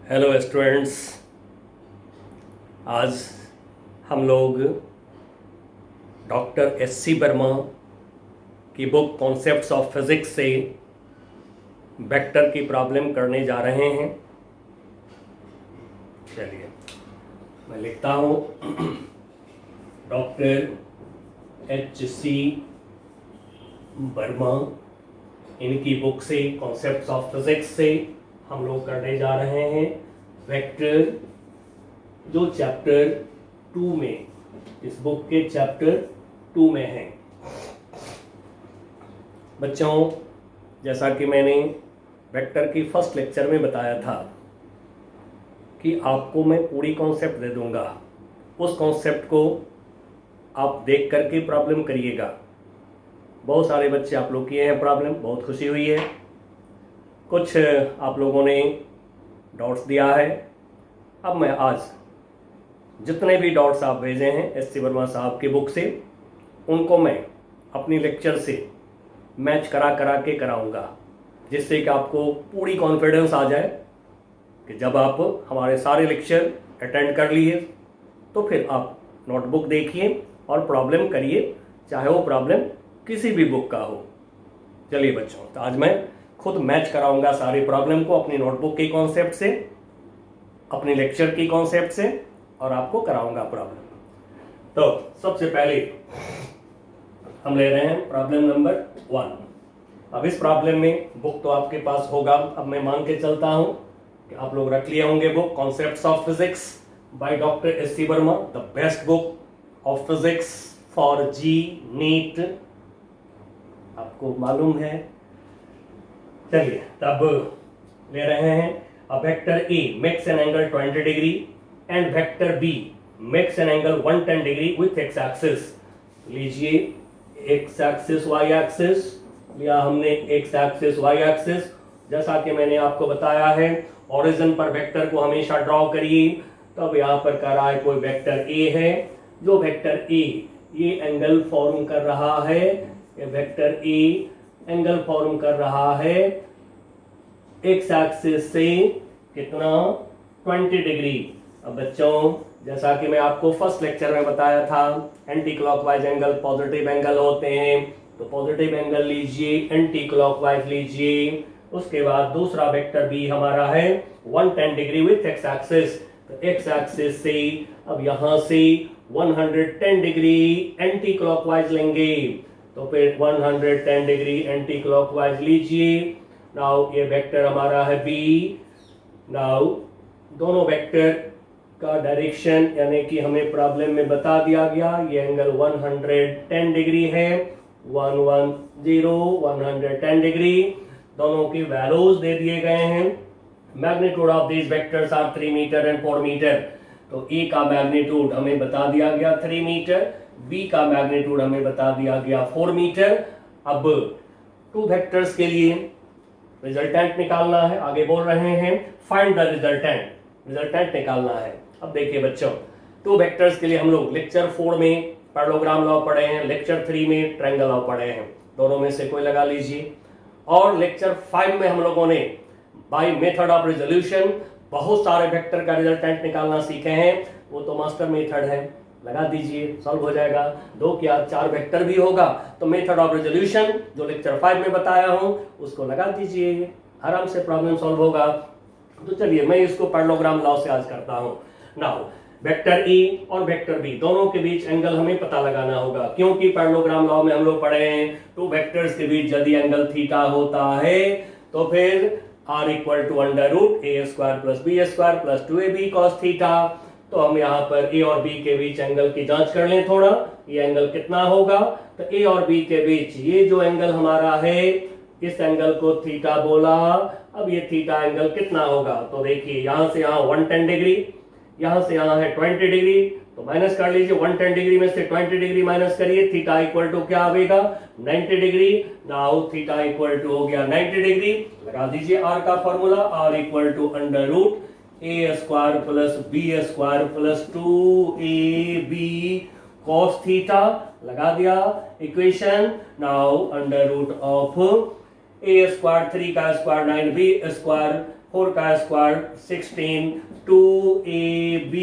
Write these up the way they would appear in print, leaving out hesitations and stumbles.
Hello students. आज हम लोग डॉक्टर एस.सी. वर्मा की बुक कॉन्सेप्ट्स ऑफ फिज़िक्स से वेक्टर की प्रॉब्लम करने जा रहे हैं। चलिए मैं लिखता हूँ डॉक्टर एच.सी. वर्मा, इनकी बुक से कॉन्सेप्ट्स ऑफ फिज़िक्स से हम लोग करने जा रहे हैं वेक्टर, जो चैप्टर 2 में, इस बुक के चैप्टर 2 में है। बच्चों, जैसा कि मैंने वेक्टर की फर्स्ट लेक्चर में बताया था कि आपको मैं पूरी कॉन्सेप्ट दे दूंगा, उस कॉन्सेप्ट को आप देख करके प्रॉब्लम करिएगा। बहुत सारे बच्चे आप लोग किए हैं प्रॉब्लम, बहुत खुशी हुई है। कुछ आप लोगों ने डॉट्स दिया है। अब मैं आज जितने भी डॉट्स आप भेजे हैं एस.सी. वर्मा साहब की बुक से, उनको मैं अपनी लेक्चर से मैच करा करा के कराऊंगा, जिससे कि आपको पूरी कॉन्फिडेंस आ जाए कि जब आप हमारे सारे लेक्चर अटेंड कर लिए तो फिर आप नोटबुक देखिए और प्रॉब्लम करिए, चाहे वो प्रॉब्लम किसी भी बुक का हो। चलिए बच्चों, तो आज मैं खुद मैच कराऊंगा सारी प्रॉब्लम को अपनी नोटबुक की कॉन्सेप्ट से, अपनी लेक्चर की कॉन्सेप्ट से, और आपको कराऊंगा प्रॉब्लम। तो सबसे पहले हम ले रहे हैं प्रॉब्लम नंबर 1। अब इस प्रॉब्लम में बुक तो आपके पास होगा। अब मैं मान के चलता हूं कि आप लोग रख लिए होंगे book concepts of physics by doctor S C. Verma, the best book of physics for JEE NEET, आपको मालूम है। चलिए तब ले रहे हैं a vector A makes an angle 20 degree and vector B makes an angle 110 degree with x axis. लीजिए x axis y axis, लिया हमने एक्स एक्सिस वाई एक्सिस। जैसा कि मैंने आपको बताया है, ओरिजिन पर वेक्टर को हमेशा ड्रॉ करिए। तब यहाँ पर कह रहा है कोई वेक्टर ए है, जो वेक्टर ए ये एंगल फॉर्म कर रहा है, ये वेक्टर ए एंगल फॉर्म कर रहा है एक्स एक्सिस से कितना, 20 डिग्री। अब बच्चों, जैसा कि मैं आपको फर्स्ट लेक्चर में बताया था, anti clockwise angle positive angle होते हैं, तो पॉजिटिव एंगल लीजिए, एंटी क्लॉकवाइज लीजिए। उसके बाद दूसरा वेक्टर बी हमारा है 110 डिग्री विथ एक्स एक्सिस। तो एक्स एक्सिस से अब यहां से 110 डिग्री एंटी क्लॉकवाइज लेंगे, तो फिर 110 डिग्री एंटी क्लॉकवाइज लीजिए। नाउ ये वेक्टर हमारा है बी। नाउ दोनों वेक्टर का डायरेक्शन यानी कि हमें प्रॉब्लम में बता दिया गया, ये एंगल 110 डिग्री है, 110 110 डिग्री। दोनों की वैल्यूज दे दिए गए हैं। Magnitude of these vectors are 3 metre and 4 metre. तो ए का मैग्नीट्यूड हमें बता दिया गया 3 मीटर, बी का मैग्नीट्यूड हमें बता दिया गया 4 मीटर। अब 2 वेक्टर्स के लिए रिजल्टेंट निकालना है। आगे बोल रहे हैं फाइंड द रिजल्टेंट, रिजल्टेंट निकालना है। अब देखिए बच्चों, 2 वेक्टर्स के लिए हम लोग लेक्चर 4 में पैरेललोग्राम लॉ पढ़े हैं, लेक्चर 3 में ट्रायंगल लॉ पढ़े हैं, दोनों में से कोई लगा लीजिए। और लेक्चर 5 में हम लोगों ने बाय मेथड ऑफ रिजोल्यूशन बहुत सारे वेक्टर का रिजल्टेंट निकालना सीखे हैं, वो तो मास्टर मेथड है, लगा दीजिए, सॉल्व हो जाएगा। 2 या 4 वेक्टर भी होगा तो मेथड ऑफ रिजोल्यूशन जो लेक्चर 5 में बताया हूं उसको लगा दीजिए, आराम से प्रॉब्लम सॉल्व होगा। तो चलिए मैं इसको पैरेललोग्राम लॉ से आज करता हूं। नाउ वेक्टर ए और वेक्टर बी दोनों के बीच एंगल हमें पता लगाना होगा, क्योंकि पैरेललोग्राम लॉ में हम लोग पढ़े हैं 2 वेक्टर्स के बीच यदि एंगल थीटा होता है तो फिर r equal to under root A square plus B square plus 2ab cos theta. तो हम यहाँ पर ए और बी के बीच एंगल की जांच कर लें थोड़ा, ये एंगल कितना होगा। तो ए और बी के बीच ये जो एंगल हमारा है, इस एंगल को थीटा बोला। अब ये थीटा एंगल कितना होगा, तो देखिए यहां से यहां 110 डिग्री, यहां से यहां है 20 डिग्री, तो माइनस कर लीजिए। 110 डिग्री में से 20 डिग्री माइनस करिए, थीटा इक्वल टू क्या आएगा, 90 degree. Now theta equal to हो गया 90 डिग्री। लगा दीजिए आर का formula, R equal to under root A square plus B square plus 2ab cos theta. लगा दिया equation. Now under root of A square 3 का स्क्वायर 9b स्क्वायर 4 का square 16 2ab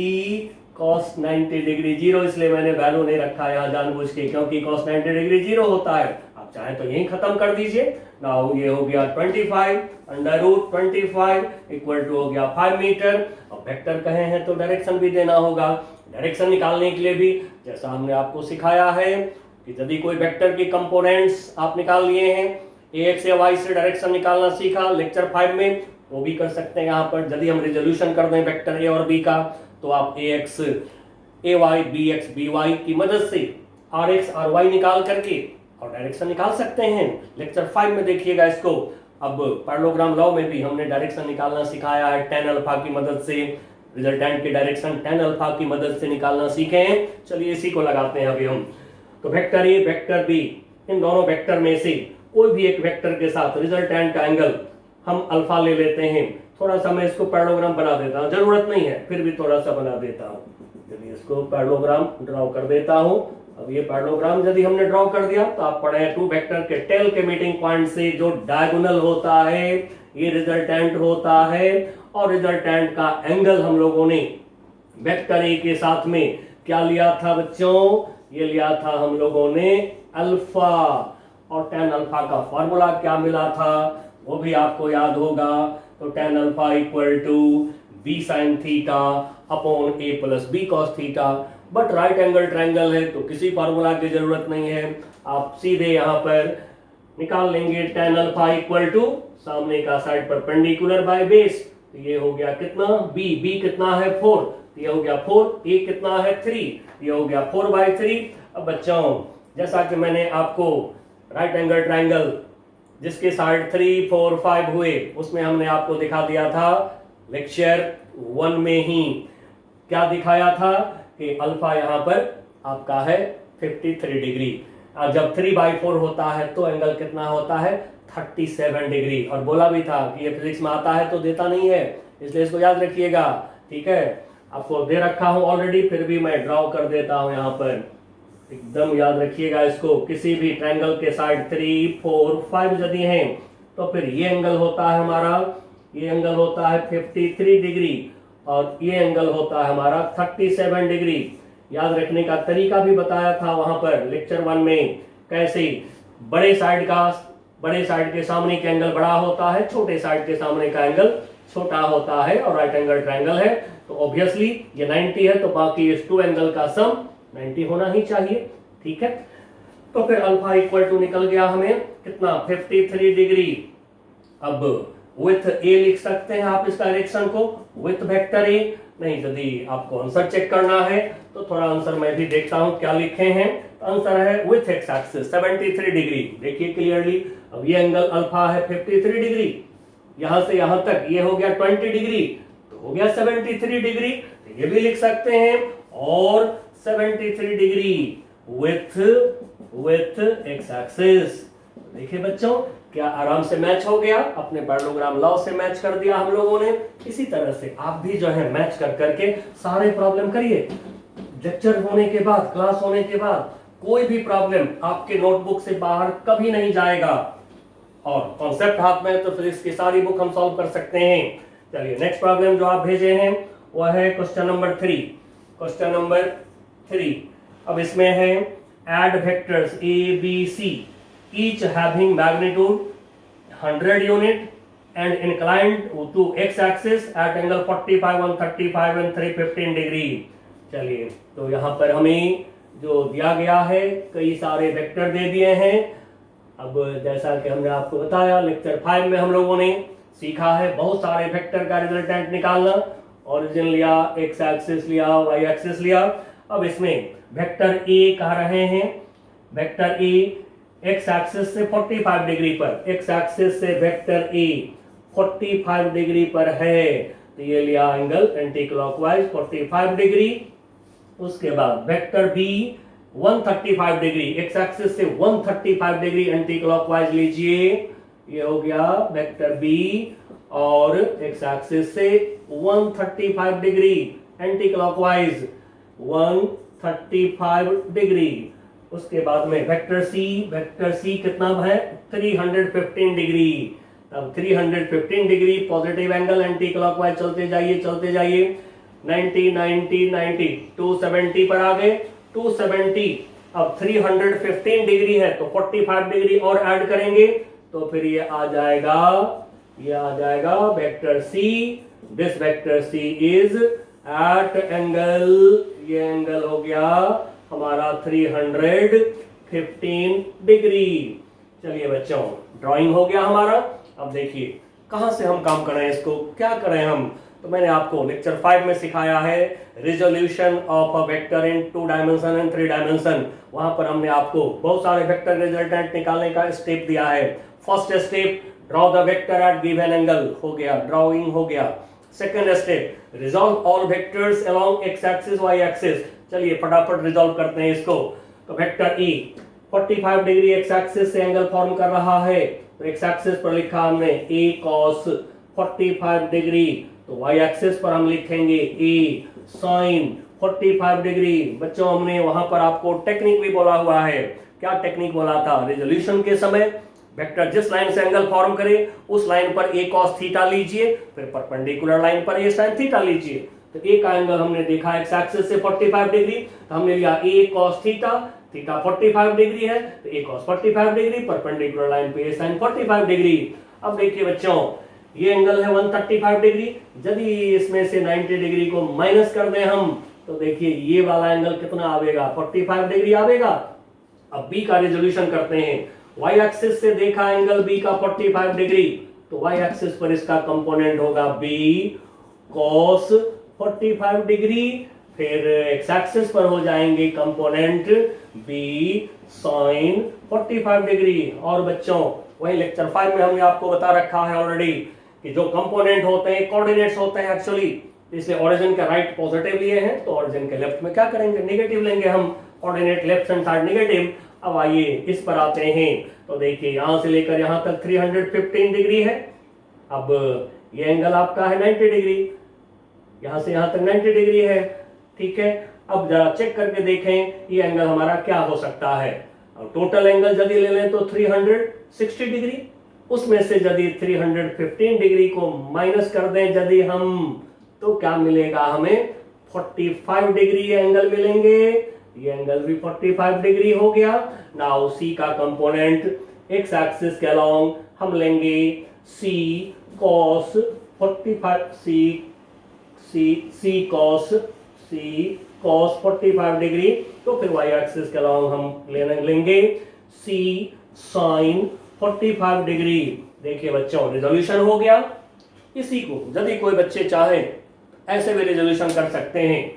cos 90 degree 0, इसलिए मैंने value नहीं रखा यहाँ जानबूझ के, क्योंकि cos 90 डिग्री 0 होता है। आप चाहे तो यही खत्म कर दीजिए। नाउ ये हो गया 25 अंडर रूट 25 इक्वल टू हो गया 5 मीटर। अब वेक्टर कहे हैं तो डायरेक्शन भी देना होगा। डायरेक्शन निकालने के लिए भी जैसा हमने आपको सिखाया है कि यदि कोई वेक्टर के कंपोनेंट्स आप निकाल लिए हैं, ax या y से डायरेक्शन निकालना सीखा लेक्चर 5 में, वो भी कर सकते हैं। यहाँ पर यदि हम रिजोल्यूशन कर दें वेक्टर a और b का, तो आप ax ay bx by की मदद से rx ry निकाल करके और डायरेक्शन निकाल सकते हैं। लेक्चर 5 में देखिएगा इसको। अब पैरेललोग्राम लॉ में भी हमने डायरेक्शन निकालना सिखाया है tan अल्फा की मदद से। रिजल्टेंट की डायरेक्शन tan अल्फा की मदद से निकालना सीखे हैं। चलिए इसी को लगाते हैं अभी हम। तो वेक्टर ए वेक्टर बी, इन दोनों वेक्टर में से कोई भी एक वेक्टर के साथ रिजल्टेंट का एंगल हम अल्फा ले लेते हैं। थोड़ा सा मैं इसको पैरेललोग्राम बना देता हूँ, जरूरत नहीं है फिर भी थोड़ा सा बना देता हूँ। चलिए इसको पैरेललोग्राम ड्रॉ कर देता हूँ। अब ये पैरेललोग्राम यदि हमने ड्रॉ कर दिया तो आप पढ़े टू वेक्टर के टेल के मीटिंग पॉइंट से जो डायगोनल होता है ये रिजल्टेंट होता है, और रिजल्टेंट का एंगल हम लोगों ने वेक्टर ए के साथ में क्या लिया था बच्चों? ये लिया था हम लोगों ने अल्फा, और tan अल्फा का फॉर्मूला क्या मिला था वो भी आपको याद होगा। तो tan alpha equal to b sin theta upon a plus b cos theta. But right angle triangle है तो किसी फार्मूला की जरूरत नहीं है, आप सीधे यहाँ पर निकाल लेंगे tan अल्फा इक्वल टू सामने का साइड परपेंडिकुलर बाय बेस। तो ये हो गया कितना b कितना है 4, ये हो गया 4, a कितना है 3, ये हो गया 4/3। अब बच्चों जैसा कि मैंने आपको राइट एंगल ट्रायंगल जिसके साइड 3 4 5 हुए उसमें हमने आपको दिखा दिया था लेक्चर 1 में ही। क्या दिखाया था कि अल्फा यहाँ पर आपका है 53 डिग्री, और जब 3/4 होता है तो एंगल कितना होता है 37 डिग्री। और बोला भी था कि ये फिजिक्स में आता है तो देता नहीं है, इसलिए इसको याद रखिएगा। ठीक है, आपको दे रखा हूं ऑलरेडी, फिर भी मैं ड्रॉ कर देता हूं यहाँ पर, एकदम याद रखिएगा इसको। किसी भी ट्रायंगल के साइड 3 4 5 यदि हैं तो फिर ये एंगल होता है हमारा, ये एंगल होता है 53 डिग्री, और ये एंगल होता है हमारा 37 डिग्री। याद रखने का तरीका भी बताया था वहां पर लेक्चर 1 में, कैसे बड़े साइड के सामने का एंगल बड़ा होता है, छोटे साइड के सामने का एंगल छोटा होता है, और राइट एंगल ट्रायंगल है तो ऑब्वियसली ये 90 है तो बाकी इस टू एंगल का सम 90 होना ही चाहिए। ठीक है, तो फिर अल्फा इक्वल टू निकल गया हमें कितना 53 डिग्री। अब विथ ए लिख सकते हैं आप इस डायरेक्शन को, विथ वेक्टर ए। नहीं, यदि आपको आंसर चेक करना है तो थोड़ा आंसर मैं भी देखता हूं क्या लिखे हैं। तो आंसर है विथ एक्स एक्सिस 73 डिग्री। देखिए क्लियरली, अब ये एंगल अल्फा है 53 डिग्री, यहां से यहां तक ये हो गया 20 डिग्री, तो हो गया 73 डिग्री। तो ये भी लिख सकते हैं, और 73 डिग्री विथ एक्स एक्सिस। देखिए बच्चों क्या आराम से मैच हो गया, अपने पैरेललोग्राम लॉ से मैच कर दिया हम लोगों ने। इसी तरह से आप भी जो है मैच कर करके सारे प्रॉब्लम करिए। लेक्चर होने के बाद, क्लास होने के बाद कोई भी प्रॉब्लम आपके नोटबुक से बाहर कभी नहीं जाएगा, और कॉन्सेप्ट हाथ में तो फिजिक्स की सारी बुक हम सॉल्व कर सकते हैं। चलिए नेक्स्ट प्रॉब्लम जो आप भेजे हैं वह है क्वेश्चन नंबर 3। क्वेश्चन नंबर 3 अब इसमें है add vectors a b c each having magnitude 100 unit and inclined to x axis at angle 45 135 and 315 degree। चलिए तो यहाँ पर हमें जो दिया गया है कई सारे वेक्टर दे दिए हैं। अब जैसा कि हमने आपको बताया लेक्चर 5 में हम लोगों ने सीखा है बहुत सारे वेक्टर का रिजल्टेंट निकालना। ओरिजिन लिया, एक्स एक्सिस लिया, वाई एक्सिस लिया। अब इसमें वेक्टर ए कह रहे हैं, वेक्टर ए एक्स एक्सिस से 45 डिग्री पर, एक्स एक्सिस से वेक्टर ए 45 डिग्री पर है, तो ये लिया एंगल एंटी क्लॉकवाइज 45 डिग्री। उसके बाद vector B 135 degree, x axis से 135 डिग्री एंटी क्लॉकवाइज लीजिए, ये हो गया वेक्टर बी, और एक्स एक्सिस से 135 डिग्री एंटी क्लॉकवाइज 135 डिग्री। उसके बाद में वेक्टर सी कितना है 315 डिग्री, अब 315 degree positive angle, anti clockwise चलते जाइए 90 90 90 270 पर आ गए 270। अब 315 डिग्री है तो 45 डिग्री और ऐड करेंगे तो फिर ये आ जाएगा vector C. This vector C is at angle, ये एंगल हो गया हमारा 315 डिग्री। चलिए बच्चों, ड्राइंग हो गया हमारा। अब देखिए कहां से हम काम करें, इसको क्या करें हम। तो मैंने आपको लेक्चर 5 में सिखाया है resolution of a vector in 2 dimension and 3 dimension. वहां पर हमने आपको बहुत सारे वेक्टर रिजल्टेंट निकालने का स्टेप दिया है। First step, draw the vector at given angle, हो गया, ड्राइंग हो गया। Second step, resolve all vectors along x axis y axis. चलिए फटाफट रिजॉल्व करते हैं इसको। तो vector A 45 degree x axis से एंगल फॉर्म कर रहा है, तो एक्स एक्सिस पर लिखा हमने ए कॉस 45 डिग्री, तो वाई एक्सिस पर हम लिखेंगे ए साइन 45 डिग्री। बच्चों हमने वहां पर आपको टेक्निक भी बोला हुआ है। क्या टेक्निक बोला था? रिजोल्यूशन के समय वेक्टर जिस लाइन से एंगल फॉर्म करे उस लाइन पर ए कॉस थीटा लीजिए, फिर परपेंडिकुलर लाइन पर ए साइन थीटा लीजिए। तो ए का एंगल हमने देखा एक्स एक्सिस से 45 डिग्री, तो हमने लिया ए कॉस थीटा, थीटा 45 डिग्री है तो ए कॉस 45 डिग्री, परपेंडिकुलर लाइन पे ए साइन 45 डिग्री। अब देखिए बच्चों, ये एंगल है 135 डिग्री, यदि इसमें से 90 डिग्री को माइनस कर दें हम तो देखिए ये वाला एंगल कितना आवेगा, 45 डिग्री आवेगा। अब बी का रिजोल्यूशन करते हैं। वाई एक्सिस से देखा एंगल बी का 45 डिग्री, तो वाई एक्सिस पर इसका कंपोनेंट होगा बी कॉस 45 डिग्री, फिर एक्स एक्सिस पर हो जाएंगे कंपोनेंट बी साइन 45 डिग्री। और बच्चों वही लेक्चर 5 में हमने आपको बता रखा है ऑलरेडी कि जो कंपोनेंट होते हैं कोऑर्डिनेट्स होते हैं एक्चुअली, इसलिए ओरिजिन का राइट पॉजिटिव लिए हैं तो ओरिजिन के लेफ्ट में क्या करेंगे, नेगेटिव लेंगे हम, coordinate left hand side negative. अब आइए इस पर आते हैं। तो देखिए यहां से लेकर यहां तक 315 डिग्री है। अब ये एंगल आपका है 90 डिग्री, यहां से यहां तक 90 डिग्री है, ठीक है। अब जरा चेक करके देखें ये एंगल हमारा क्या हो सकता है। अब टोटल एंगल यदि ले लें तो 360 डिग्री, उसमें से यदि 315 डिग्री को माइनस कर दें यदि हम, तो क्या मिलेगा हमें, 45 डिग्री एंगल मिलेंगे। ये एंगल भी 45 डिग्री हो गया। नाउ सी का कंपोनेंट एक्स एक्सिस के अलोंग हम लेंगे सी कॉस 45, सी कॉस 45 डिग्री, तो फिर वाई एक्सिस के अलोंग हम लेंगे सी साइन 45 डिग्री। देखिए बच्चों रिजोल्यूशन हो गया। इसी को यदि कोई बच्चे चाहे ऐसे भी रिजोल्यूशन कर सकते हैं।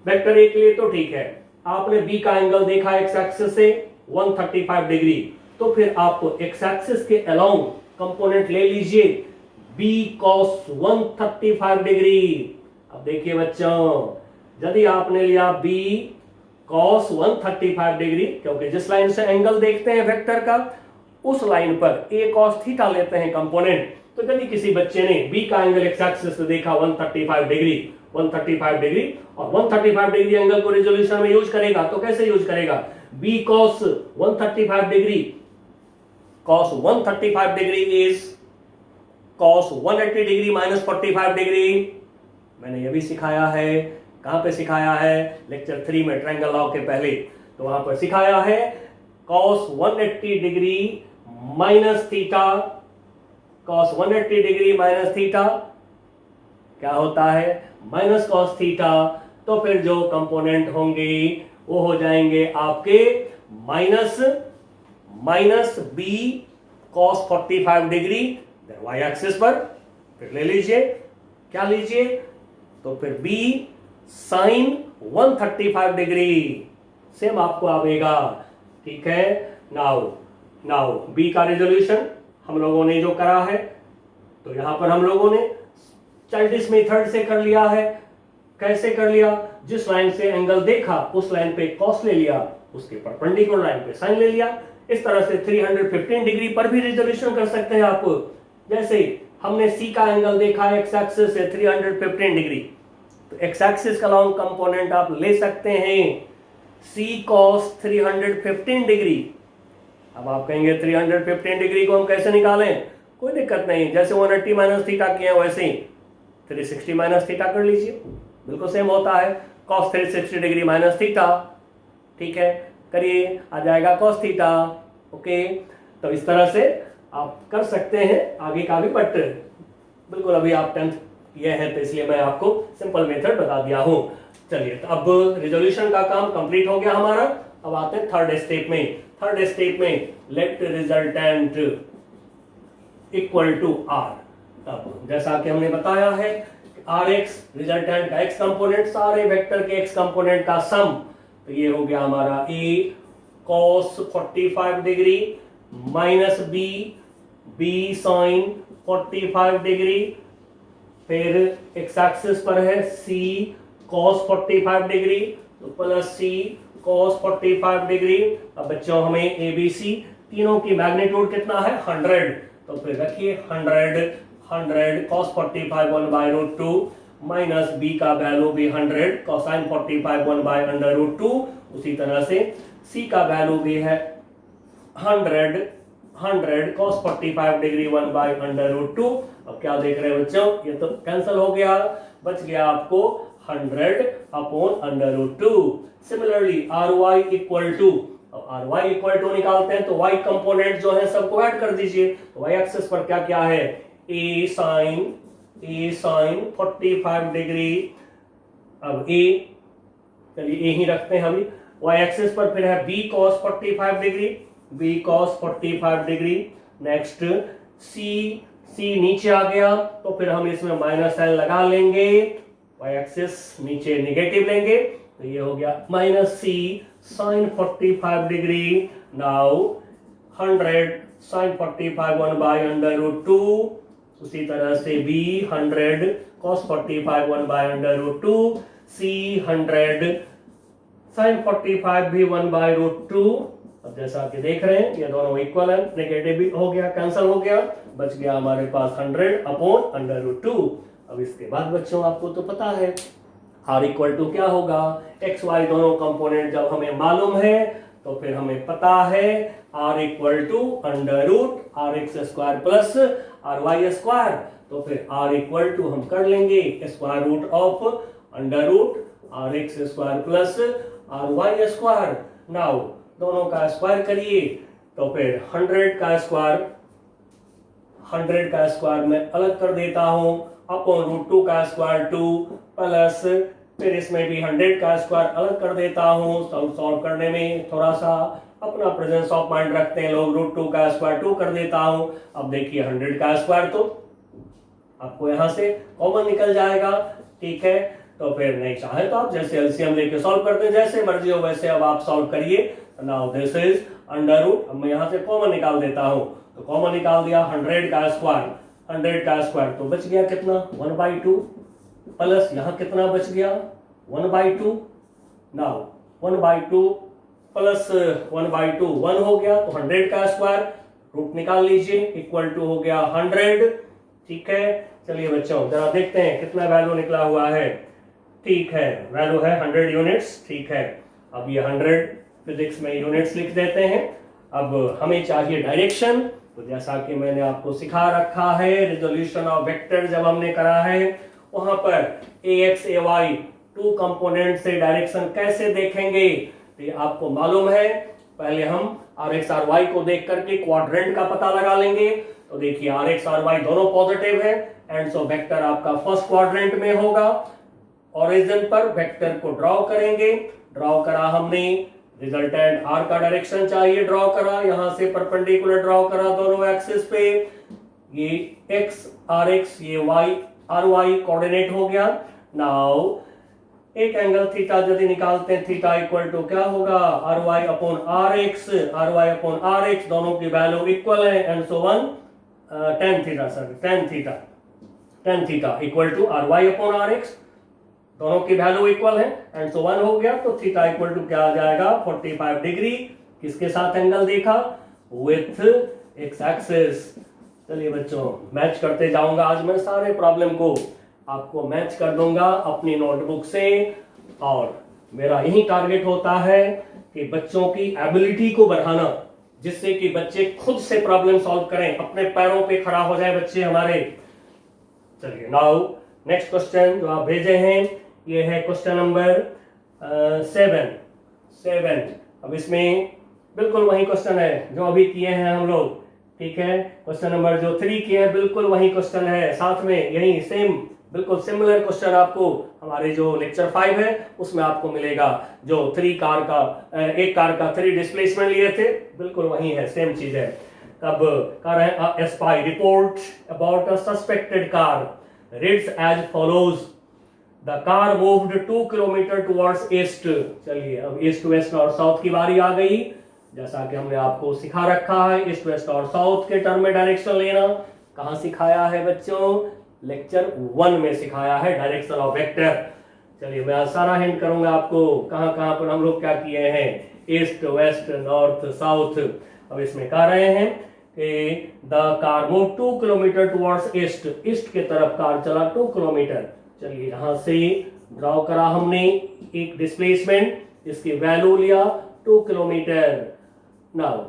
वेक्टर ए के लिए तो ठीक है, आपने बी का एंगल देखा एक्स एक्सिस से 135 डिग्री, तो फिर आप एक्स एक्सिस के अलोंग कंपोनेंट ले लीजिए बी कॉस 135 डिग्री। अब देखिए बच्चों, यदि आपने लिया बी कॉस 135 डिग्री, क्योंकि जिस लाइन से एंगल देखते हैं वेक्टर का उस लाइन पर ए कॉस थीटा लेते हैं कंपोनेंट, तो यदि किसी बच्चे ने बी का एंगल एक्स एक्सिस से देखा 135 डिग्री और 135 डिग्री एंगल को रिजोल्यूशन में यूज करेगा, तो कैसे यूज करेगा, B cos 135 degree, cos 135 degree is cos 180 degree minus 45 degree. मैंने ये भी सिखाया है, कहां पे सिखाया है, लेक्चर 3 में ट्रायंगल लॉ के पहले, तो वहां पर सिखाया है cos 180 degree minus theta, cos 180 degree minus theta क्या होता है, माइनस कॉस थीटा। तो फिर जो कंपोनेंट होंगे वो हो जाएंगे आपके minus B cos 45 degree y axis पर, फिर ले लीजिए, क्या लीजिए, तो फिर बी साइन 135 डिग्री, सेम आपको आवेगा, ठीक है। नाउ बी का रिजोल्यूशन हम लोगों ने जो करा है, तो यहां पर हम लोगों ने चाइल्डिश मेथड से कर लिया है। कैसे कर लिया, जिस लाइन से एंगल देखा उस लाइन पे कॉस ले लिया, उसके परपेंडिकुलर लाइन पे साइन ले लिया। इस तरह से 315 डिग्री पर भी रिजोल्यूशन कर सकते हैं आप। जैसे हमने सी का एंगल देखा एक्स एक्सिस से 315 डिग्री, तो एक्स एक्सिस का लॉन्ग कंपोनेंट आप ले सकते हैं सी कॉस 315 डिग्री। अब आप कहेंगे 315 डिग्री को हम कैसे निकालें, कोई दिक्कत नहीं, जैसे 180 माइनस थीटा किया वैसे ही 360 माइनस थीटा कर लीजिए, बिल्कुल सेम होता है। cos 360 डिग्री माइनस थीटा, ठीक है, करिए, आ जाएगा cos थीटा। ओके, तो इस तरह से आप कर सकते हैं आगे का भी, बट बिल्कुल अभी आप 10th किए हैं तो इसलिए मैं आपको सिंपल मेथड बता दिया हूं। चलिए, तो अब रिजोल्यूशन का काम कंप्लीट हो गया हमारा। अब आते हैं थर्ड स्टेप में। थर्ड स्टेप में let resultant equal to R. अब जैसा कि हमने बताया है आर एक्स रिजल्टेंट का एक्स कंपोनेंट, सारे वेक्टर के एक्स कंपोनेंट का सम, तो ये हो गया हमारा A cos 45 degree minus B sine 45 degree, फिर एक्स एक्सिस पर है सी cos 45 डिग्री, तो प्लस सी cos 45 डिग्री। अब बच्चों हमें ए बी सी तीनों की मैग्नीट्यूड कितना है 100, तो फिर रखिए 100 cos 45 1 by root 2 minus B का वैल्यू भी 100 कोसाइन 45 1 बाय अंडर रूट 2, उसी तरह से सी का वैल्यू भी है 100 cos 45 degree 1 by under root 2। अब क्या देख रहे हैं बच्चों, ये तो कैंसिल हो गया, बच गया आपको 100 upon under root 2। Similarly R y equal to, अब आर वाई इक्वल टू निकालते हैं तो वाई कंपोनेंट जो है सबको ऐड कर दीजिए। तो वाई एक्सिस पर क्या क्या है, ए साइन 45 डिग्री, अब ए, चलिए ए ही रखते हैं अभी। वाई एक्सिस पर फिर है B cos 45 degree, B cos 45 degree. Next C नीचे आ गया, तो फिर हम इसमें माइनस एल लगा लेंगे, वाई एक्सिस नीचे नेगेटिव लेंगे, तो ये हो गया minus C sine 45 degree. Now 100 sine 45 1 by under root 2, उसी तरह से B 100 cos 45 1 by under root 2, C 100 sine 45 भी 1 बाय रूट 2। अब जैसा कि देख रहे हैं ये दोनों इक्वल है, नेगेटिव भी हो गया, कैंसिल हो गया, बच गया हमारे पास 100 अपॉन अंडर रूट 2। अब इसके बाद बच्चों आपको तो पता है आर इक्वल टू क्या होगा, एक्स वाई दोनों कंपोनेंट जब हमें मालूम है तो फिर हमें पता है R equal to under root R x square plus R y square, तो फिर आर इक्वल टू हम कर लेंगे square root of under root R x square plus R y square. Now दोनों का स्क्वायर करिए, तो फिर 100 का स्क्वायर मैं अलग कर देता हूं अपॉन रूट 2 का स्क्वायर 2 प्लस, फिर इसमें भी 100 का स्क्वायर अलग कर देता हूं। सॉल्व करने में थोड़ा सा अपना प्रेजेंस ऑफ माइंड रखते हैं लोग, रूट 2 का स्क्वायर 2 कर देता हूं। अब देखिए 100 का स्क्वायर तो आपको यहां से कॉमन निकल जाएगा, ठीक है, तो फिर नहीं चाहे तो आप जैसे एलसीएम लेके सॉल्व करते हैं, जैसे मर्जी हो वैसे अब आप सॉल्व करिए। Now this is under root, अब मैं यहां से कॉमन निकाल देता हूं, तो कॉमन निकाल दिया 100 का स्क्वायर, तो बच गया कितना 1/2 प्लस यहां कितना बच गया 1/2। नाउ 1/2 प्लस 1/2 1 हो गया, तो 100 का स्क्वायर रूट निकाल लीजिए, इक्वल टू हो गया 100, ठीक है। चलिए बच्चों जरा देखते हैं कितना वैल्यू निकला हुआ है, ठीक है, वैल्यू है 100 यूनिट्स, ठीक है। अब ये 100 फिजिक्स में यूनिट्स लिख देते हैं। अब हमें चाहिए डायरेक्शन, तो जैसा कि मैंने आपको सिखा रखा है रिजोल्यूशन ऑफ वेक्टर जब हमने करा है, वहां पर ax ay 2 कंपोनेंट से डायरेक्शन कैसे देखेंगे तो ये आपको मालूम है। पहले हम rx ry को देख करके क्वाड्रेंट का पता लगा लेंगे, तो देखिए rx ry दोनों पॉजिटिव है एंड सो वेक्टर आपका फर्स्ट क्वाड्रेंट में होगा। ओरिजिन पर वेक्टर को ड्रॉ करेंगे, ड्रॉ करा हमने, रिजल्टेंट आर का डायरेक्शन चाहिए, ड्रॉ करा, यहां से परपेंडिकुलर ड्रॉ करा दोनों एक्सिस पे, ये एक्स आर एक्स, ये वाई आर वाई कोऑर्डिनेट हो गया। नाउ एक एंगल थीटा यदि निकालते हैं, थीटा इक्वल टू क्या होगा R Y upon R x, दोनों की वैल्यू इक्वल है and so one tan theta equal to R Y upon R x, दोनों की वैल्यू इक्वल है एंड सो 1 हो गया, तो थीटा इक्वल टू क्या आ जाएगा 45 डिग्री, किसके साथ एंगल देखा विथ एक्स एक्सिस। चलिए बच्चों मैच करते जाऊंगा, आज मैं सारे प्रॉब्लम को आपको मैच कर दूंगा अपनी नोटबुक से, और मेरा यही टारगेट होता है कि बच्चों की एबिलिटी को बढ़ाना, जिससे कि बच्चे खुद से प्रॉब्लम सॉल्व करें, अपने पैरों पे खड़ा हो जाए बच्चे हमारे। चलिए नाउ नेक्स्ट क्वेश्चन जो आप भेजे हैं ये है क्वेश्चन नंबर 7। अब इसमें बिल्कुल वही क्वेश्चन है जो अभी किए हैं हम लोग, ठीक है। क्वेश्चन नंबर जो 3 किए हैं बिल्कुल वही क्वेश्चन है, साथ में यही सेम बिल्कुल सिमिलर क्वेश्चन आपको हमारे जो लेक्चर 5 है उसमें आपको मिलेगा। जो एक कार का 3 डिस्प्लेसमेंट लिए थे बिल्कुल वही है, सेम चीज है। अब कह रहे हैं a spy report about a suspected car reads as follows the car moved 2 kilometre towards east. चलिए अब ईस्ट वेस्ट और साउथ की बारी आ गई। जैसा कि हमने आपको सिखा रखा है ईस्ट वेस्ट और साउथ के टर्म में डायरेक्शन लेना। कहाँ सिखाया है बच्चों? लेक्चर 1 में सिखाया है डायरेक्शन ऑफ वेक्टर। चलिए मैं सारा हिंट करूंगा आपको कहाँ कहाँ पर हम लोग क्या किए हैं, ईस्ट वेस्ट नॉर्थ साउथ। अब इसमें कह रहे हैं कि the car move 2 kilometre towards east, east के तरफ कार चला 2 किलोमीटर। चलिए यहां से ड्रॉ करा हमने एक डिस्प्लेसमेंट, इसकी वैल्यू लिया 2 किलोमीटर। नाउ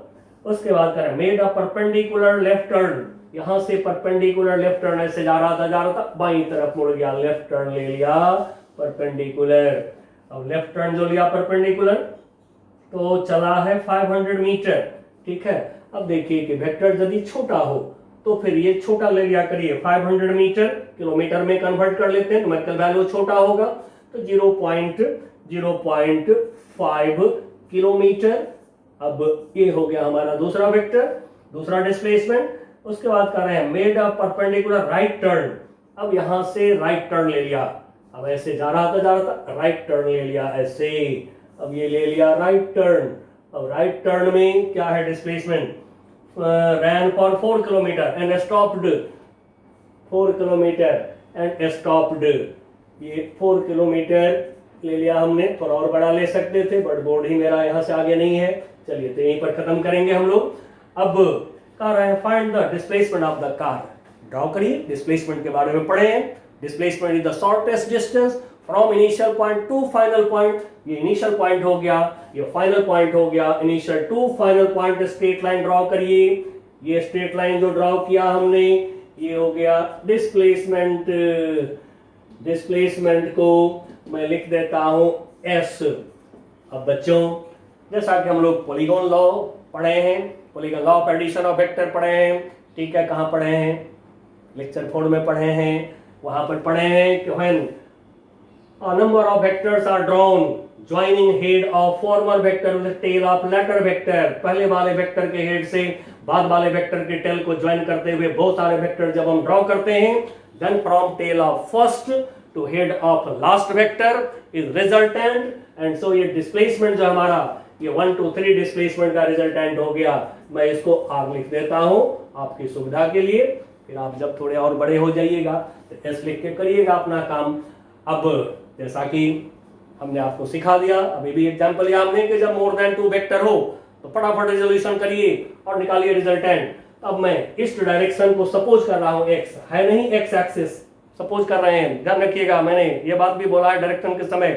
उसके बाद करें made a perpendicular left turn, यहां से परपेंडिकुलर लेफ्ट टर्न ऐसे जा रहा था बाईं तरफ मुड़ गया, लेफ्ट टर्न ले लिया परपेंडिकुलर। अब लेफ्ट टर्न जो लिया परपेंडिकुलर तो चला है 500 मीटर, ठीक है। अब देखिए कि वेक्टर यदि छोटा हो तो फिर ये छोटा ले लिया करिए, 500 मीटर किलोमीटर में कन्वर्ट कर लेते हैं, न्यूमेरिकल वैल्यू छोटा होगा तो 0.05 किलोमीटर। अब ये हो गया हमारा दूसरा वेक्टर, दूसरा डिस्प्लेसमेंट। उसके बाद कर रहे हैं made a perpendicular right turn, अब यहां से राइट टर्न ले लिया, अब ऐसे जा रहा था राइट टर्न ले लिया ऐसे, अब ये ले लिया राइट टर्न। अब राइट टर्न में क्या है displacement, ran for 4 kilometre and stopped 4 kilometre and stopped. ये 4 किलोमीटर ले लिया हमने, थोड़ा और बड़ा ले सकते थे बट बोर्ड ही मेरा यहाँ से आगे नहीं है। चलिए तो यहीं पर खत्म करेंगे हम लोग। अब कह रहे हैं find the displacement of the car, draw करिए। डिस्प्लेसमेंट के बारे में पढ़े हैं, displacement is the shortest distance from initial point to final point. ये इनिशियल पॉइंट हो गया, ये फाइनल पॉइंट हो गया, initial to final point straight line draw करिए। ये स्ट्रेट लाइन जो ड्रॉ किया हमने ये हो गया डिस्प्लेसमेंट। डिस्प्लेसमेंट को मैं लिख देता हूं एस। अब बच्चों जैसा कि हम लोग पॉलीगॉन लॉ पढ़े हैं, polygon law of addition of vector पढ़े हैं, ठीक है। कहाँ पढ़े हैं? लेक्चर 4 में पढ़े हैं। वहां पर पढ़े हैं कि when a number of vectors are drawn joining head of former vector with tail of latter vector। पहले वाले वेक्टर के हेड से बाद वाले वेक्टर के टेल को ज्वाइन करते हुए बहुत सारे वेक्टर जब हम ड्रॉ करते हैं, then from tail of first to head of last vector is resultant। and so ये डिस्प्लेसमेंट जो हमारा ये 1 2 3 डिस्प्लेसमेंट का रिजल्टेंट हो गया। मैं इसको आर लिख देता हूं आपकी सुविधा के लिए, फिर आप जब थोड़े और बड़े हो जाइएगा तो एस लिख के करिएगा अपना काम। अब जैसा कि हमने आपको सिखा दिया, अभी भी एग्जांपल लिया हमने कि जब मोर देन 2 वेक्टर हो तो फटाफट रिजोल्यूशन करिए और निकालिए रिजल्टेंट। अब मैं इस डायरेक्शन को सपोज कर रहा हूं, एक्स है नहीं, एक्स एक्सिस सपोज कर रहे हैं। ध्यान रखिएगा मैंने ये बात भी बोला है डायरेक्शन के समय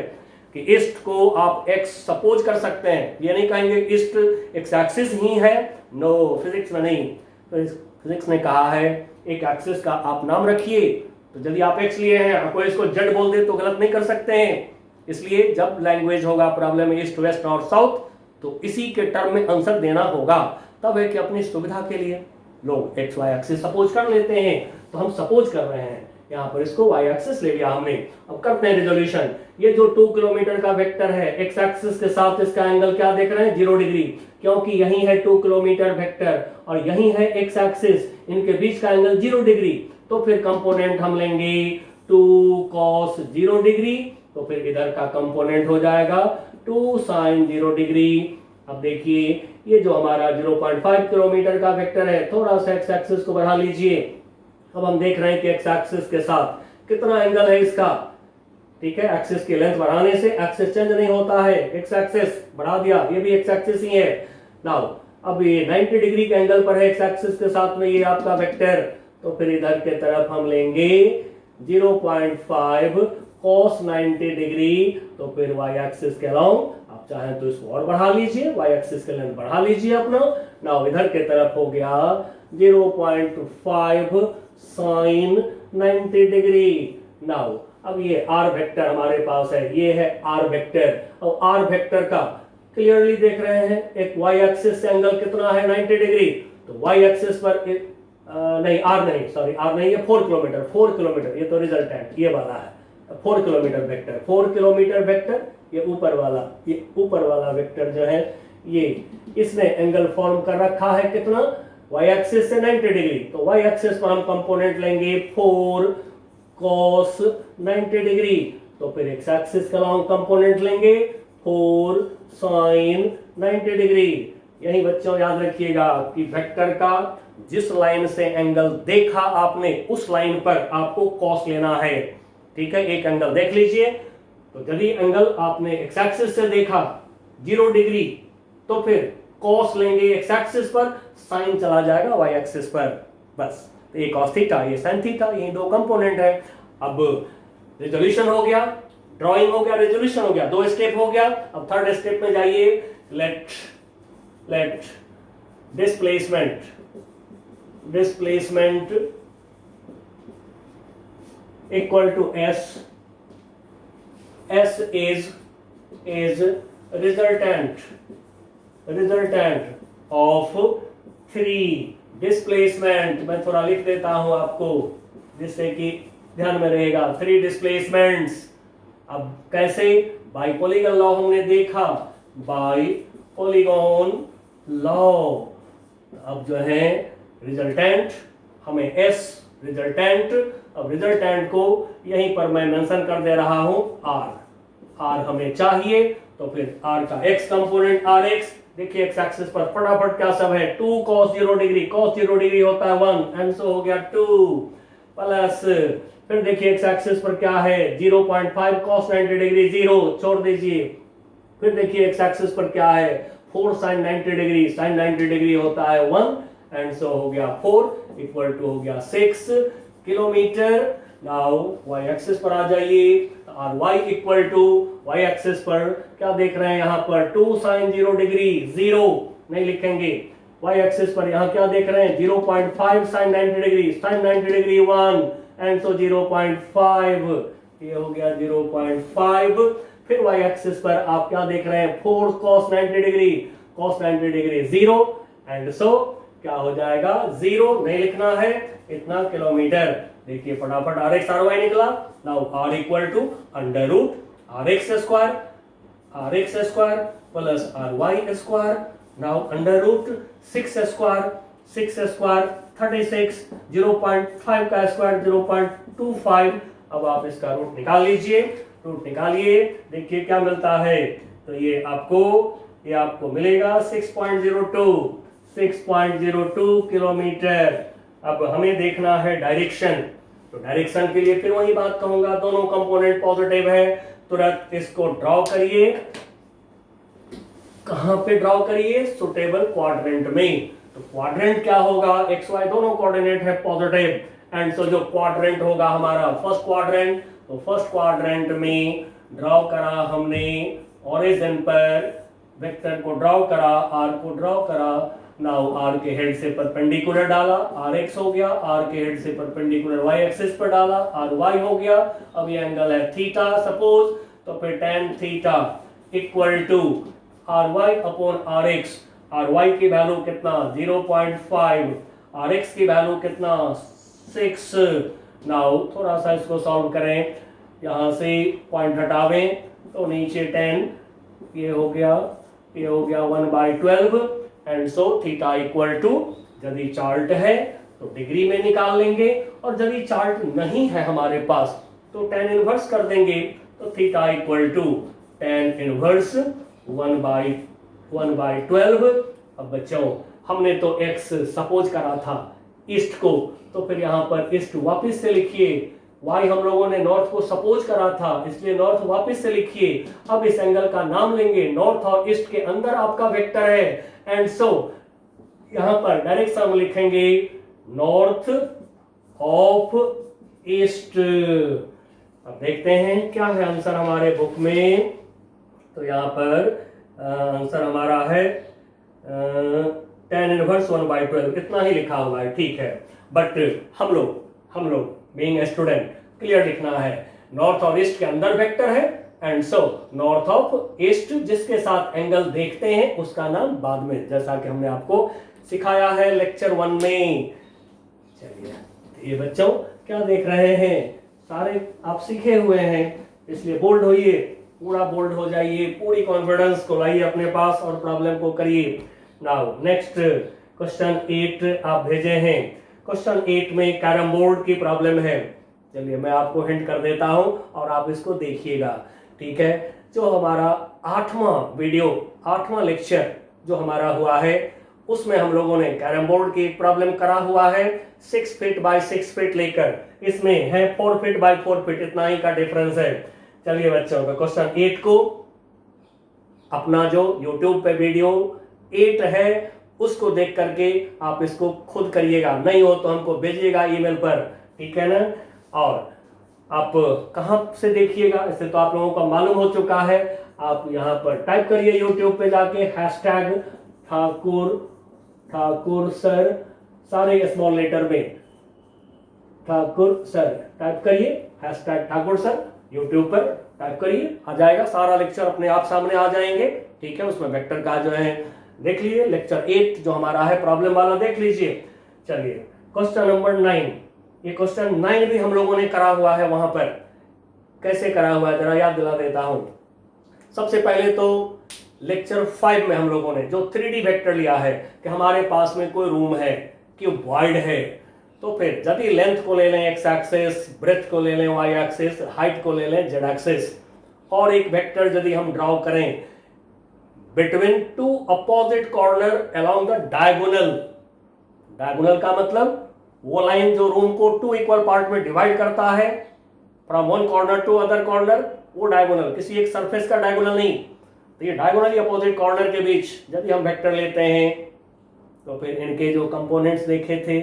कि ईस्ट को आप एक्स सपोज कर सकते हैं, ये नहीं कहेंगे ईस्ट एक्स एक्सिस ही है, नो फिजिक्स में नहीं। तो फिजिक्स ने कहा है एक एक्सिस का आप नाम रखिए, तो यदि आप एक्स लिए हैं और कोई इसको जेड बोल दे तो गलत नहीं कर सकते हैं। इसलिए जब लैंग्वेज होगा प्रॉब्लम ईस्ट वेस्ट और साउथ तो इसी के टर्म में आंसर देना होगा। तब है कि अपनी सुविधा के लिए लोग एक्स वाई एक्सिस सपोज कर लेते हैं, तो हम सपोज कर रहे हैं यहाँ पर इसको वाई एक्सिस ले लिया हमने। अब करते हैं रिजोल्यूशन। ये जो 2 किलोमीटर का वेक्टर है एक्स एक्सिस के साथ इसका एंगल क्या देख रहे हैं, 0 डिग्री, क्योंकि यही है 2 किलोमीटर वेक्टर और यही है एक्स एक्सिस, इनके बीच का एंगल 0 डिग्री। तो फिर कंपोनेंट हम लेंगे 2 cos 0 डिग्री, तो फिर इधर का कंपोनेंट हो जाएगा 2 sin 0 डिग्री। अब देखिए ये जो हमारा 0.5 किलोमीटर का वेक्टर है, थोड़ा सा एक्स एक्सिस को बढ़ा लीजिए। अब हम देख रहे हैं कि एक्स एक्सिस के साथ कितना एंगल है इसका, ठीक है। एक्सिस की लेंथ बढ़ाने से एक्सिस चेंज नहीं होता है, एक्स एक्सिस बढ़ा दिया, ये भी एक्स एक्सिस ही है। नाउ अब ये 90 डिग्री के एंगल पर है एक्स एक्सिस के साथ में ये आपका वेक्टर, तो फिर इधर के तरफ हम लेंगे 0.5 cos 90 डिग्री, तो फिर वाई एक्सिस के अलाउंग आप चाहे तो इसको और बढ़ा लीजिए, वाई एक्सिस का लेंथ बढ़ा लीजिए अपना। नाउ इधर के तरफ हो गया 0.5 साइन 90 डिग्री। नाउ अब ये आर वेक्टर हमारे पास है, ये है आर वेक्टर। और आर वेक्टर का क्लियरली देख रहे हैं, एक वाई एक्सिस से एंगल कितना है 90 डिग्री। तो वाई एक्सिस पर नहीं आर नहीं, सॉरी आर नहीं है, 4 किलोमीटर, 4 किलोमीटर, ये तो रिजल्टेंट ये वाला है 4 किलोमीटर वेक्टर, 4 किलोमीटर वेक्टर। ये ऊपर वाला वेक्टर जो है ये इसने एंगल फॉर्म कर रखा है कितना, वाई एक्सिस से 90 डिग्री। तो वाई एक्सिस पर हम कंपोनेंट लेंगे 4 cos 90 डिग्री। तो फिर एक्स एक्सिस का हम कंपोनेंट लेंगे 4 sin 90 डिग्री। यही बच्चों याद रखिएगा कि वेक्टर का जिस लाइन से एंगल देखा आपने उस लाइन पर आपको cos लेना है। ठीक है, एक एंगल देख लीजिए। तो यदि एंगल आपने एक्स एक्सिस से देखा 0 डिग्री तो फिर cos लेंगे एक्स एक्सिस पर, साइन चला जाएगा वाई एक्सिस पर, बस। तो ये cos थीटा, ये sin थीटा, ये दो कंपोनेंट है। अब रेजोल्यूशन हो गया, ड्राइंग हो गया, रेजोल्यूशन हो गया, 2 स्टेप हो गया। अब थर्ड स्टेप में जाइए। Let displacement equal to S is resultant of 3 displacement. मैं थोड़ा लिख देता हूं आपको जिससे कि ध्यान में रहेगा। 3 डिस्प्लेसमेंट्स। अब कैसे, बाई पॉलीगन लॉ हमने देखा, बाई पॉलीगन लॉ। अब जो है रिजल्टेंट हमें एस रिजल्टेंट, अब रिजल्टेंट को यहीं पर मैं मेंशन कर दे रहा हूं आर हमें चाहिए। तो फिर आर का एक्स कंपोनेंट आर एक्स, देखिए एक्स एक्सिस पर फटाफट क्या सब है, 2 cos 0 डिग्री, cos 0 डिग्री होता है 1 एंड सो हो गया 2 प्लस, फिर देखिए एक्स एक्सिस पर क्या है 0.5 cos 90 डिग्री 0 छोड़ दीजिए। फिर देखिए एक्स एक्सिस पर क्या है 4 sin 90 डिग्री, sin 90 डिग्री होता है 1 एंड सो हो गया 4 इक्वल टू हो गया 6 किलोमीटर। नाउ वाई एक्सिस पर आ जाइए और y equal to y axis पर क्या देख रहे हैं यहाँ पर 2 sin 0 डिग्री 0 नहीं लिखेंगे। y एक्सिस पर यहाँ क्या देख रहे हैं 0.5 sin 90 degree, sin 90 degree 1 and so 0.5, ये हो गया 0.5। फिर y एक्सिस पर आप क्या देख रहे हैं 4 cos 90 degree, cos 90 degree 0 and so क्या हो जाएगा 0 नहीं लिखना है, इतना किलोमीटर। देखिए फटाफट आर एक्स आर वाई निकला। Now R equal to under root R x square plus R y square. Now under root 6 square 36, 0.5 का स्क्वायर 0.25। अब आप इसका रूट निकाल लीजिए, रूट निकालिए, देखिए क्या मिलता है। तो ये आपको मिलेगा 6.02 किलोमीटर। अब हमें देखना है डायरेक्शन। तो डायरेक्शन के लिए फिर वही बात कहूंगा, दोनों कंपोनेंट पॉजिटिव है, तुरंत इसको ड्रॉ करिए। कहां पे ड्रॉ करिए, सुटेबल क्वाड्रेंट में। तो क्वाड्रेंट क्या होगा, एक्स वाई दोनों कोऑर्डिनेट है पॉजिटिव एंड सो जो क्वाड्रेंट होगा हमारा फर्स्ट क्वाड्रेंट। तो फर्स्ट क्वाड्रेंट में ड्रॉ करा हमने ओरिजिन पर, वेक्टर को ड्रॉ करा, आर को ड्रॉ करा। नाउ आर के हेड से परपेंडिकुलर डाला, आर एक्स हो गया, आर के हेड से परपेंडिकुलर वाई एक्सिस पर डाला, आर वाई हो गया। अब ये एंगल है थीटा सपोज, तो फिर tan theta equal to R Y upon R x. R y की वैल्यू कितना 0.5, आर एक्स की वैल्यू कितना 6। नाउ थोड़ा सा इसको सॉल्व करें, यहाँ से पॉइंट हटावें तो नीचे 10, ये हो गया 1/12 and so theta equal to, यदि चार्ट है तो डिग्री में निकाल लेंगे और यदि चार्ट नहीं है हमारे पास तो tan इनवर्स कर देंगे। तो theta equal to tan inverse 1/12। अब बच्चों हमने तो x सपोज करा था ईस्ट को, तो फिर यहाँ पर ईस्ट वापस से लिखिए। y हम लोगों ने नॉर्थ को सपोज करा था, इसलिए नॉर्थ वापस से लिखिए। अब इस एंगल का नाम लेंगे, नॉर्थ और ईस्ट के अंदर आपका वेक्टर है एंड सो यहां पर डायरेक्शन लिखेंगे नॉर्थ ऑफ ईस्ट। अब देखते हैं क्या है आंसर हमारे बुक में। तो यहां पर आंसर हमारा है 10 इनवर्स 1/12, इतना ही लिखा हुआ है, ठीक है। बट हम लोग बीइंग स्टूडेंट क्लियर लिखना है, नॉर्थ और ईस्ट के अंदर वेक्टर है, and so north of east जिसके साथ एंगल देखते हैं उसका नाम बाद में, जैसा कि हमने आपको सिखाया है लेक्चर 1 में। चलिए, ये बच्चों क्या देख रहे हैं, सारे आप सीखे हुए हैं, इसलिए बोल्ड होइए, पूरा बोल्ड हो जाइए, पूरी कॉन्फिडेंस को लाइए अपने पास और प्रॉब्लम को करिए। नाउ नेक्स्ट क्वेश्चन 8 आप भेजे हैं। क्वेश्चन 8 में कैरम बोर्ड की प्रॉब्लम है। चलिए मैं आपको हिंट कर देता हूं और आप इसको देखिएगा, ठीक है। जो हमारा 8वां लेक्चर जो हमारा हुआ है उसमें हम लोगों ने कैरम बोर्ड की प्रॉब्लम करा हुआ है 6 फीट बाय 6 फीट लेकर, इसमें है 4 फीट बाय 4 फीट, इतना ही का डिफरेंस है। चलिए बच्चों का क्वेश्चन 8 को अपना जो YouTube पे वीडियो 8 है उसको देख करके आप इसको खुद करिएगा, नहीं हो तो हमको भेजिएगा ईमेल पर, ठीक है ना। और आप कहां से देखिएगा इससे तो आप लोगों को मालूम हो चुका है, आप यहां पर टाइप करिए YouTube पे जाके हैशटैग ठाकुर सर, सारे स्मॉल लेटर में ठाकुर सर टाइप करिए, हैशटैग ठाकुर सर YouTube पर टाइप करिए, आ जाएगा सारा लेक्चर अपने आप सामने आ जाएंगे, ठीक है। उसमें वेक्टर का जो है देख लीजिए, लेक्चर 8 जो हमारा है प्रॉब्लम वाला देख लीजिए। चलिए क्वेश्चन नंबर 9, ये क्वेश्चन 9 भी हम लोगों ने करा हुआ है, वहां पर कैसे करा हुआ है जरा याद दिला देता हूं। सबसे पहले तो लेक्चर 5 में हम लोगों ने जो 3D वेक्टर लिया है कि हमारे पास में कोई रूम है, क्यूबॉइड है, तो फिर यदि लेंथ को ले लें एक्स एक्सिस, ब्रेथ को ले लें वाई एक्सिस, हाइट को ले लें जेड एक्सिस, और एक वेक्टर यदि हम ड्रॉ करें between two opposite corner along the diagonal, diagonal का मतलब वो लाइन जो रूम को 2 इक्वल पार्ट में डिवाइड करता है from one corner to other corner, वो डायगोनल, किसी एक सरफेस का डायगोनल नहीं। तो ये डायगोनली अपोजिट कॉर्नर के बीच यदि हम वेक्टर लेते हैं तो फिर इनके जो कंपोनेंट्स देखे थे,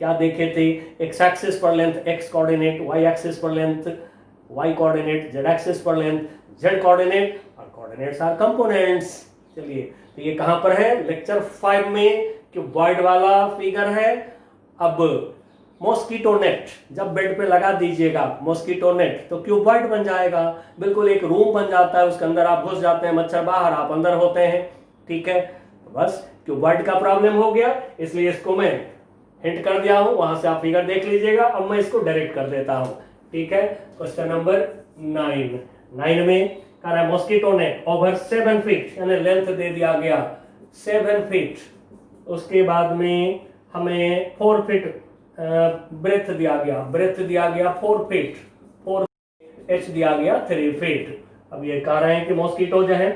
क्या देखे थे, एक्स एक्सिस पर length X coordinate, Y axis पर length Y coordinate, Z axis पर लेंथ जेड कोऑर्डिनेट, और कोऑर्डिनेट्स आर कंपोनेंट्स। चलिए तो ये कहां पर है, लेक्चर 5 में क्यूबॉइड वाला फिगर है। अब मॉस्किटो नेट जब बेड पे लगा दीजिएगा, मॉस्किटो नेट, तो क्यूबॉइड बन जाएगा, बिल्कुल एक रूम बन जाता है, उसके अंदर आप घुस जाते हैं, मच्छर बाहर आप अंदर होते हैं, ठीक है। तो बस क्यूबॉइड का प्रॉब्लम हो गया, इसलिए इसको मैं हिंट कर दिया हूं, वहां से आप फिगर देख लीजिएगा। अब मैं इसको डायरेक्ट कर देता हूं, ठीक है। क्वेश्चन नंबर 9 में कह रहा है मॉस्किटो नेट ओवर 7 फीट, यानी लेंथ दे दिया गया 7 फीट, उसके बाद में हमें 4 फीट ब्रेथ दिया गया, ब्रेथ दिया गया 4 फीट, 4 एच दिया गया 3 फीट। अब ये कह रहे हैं कि मॉस्किटो जो है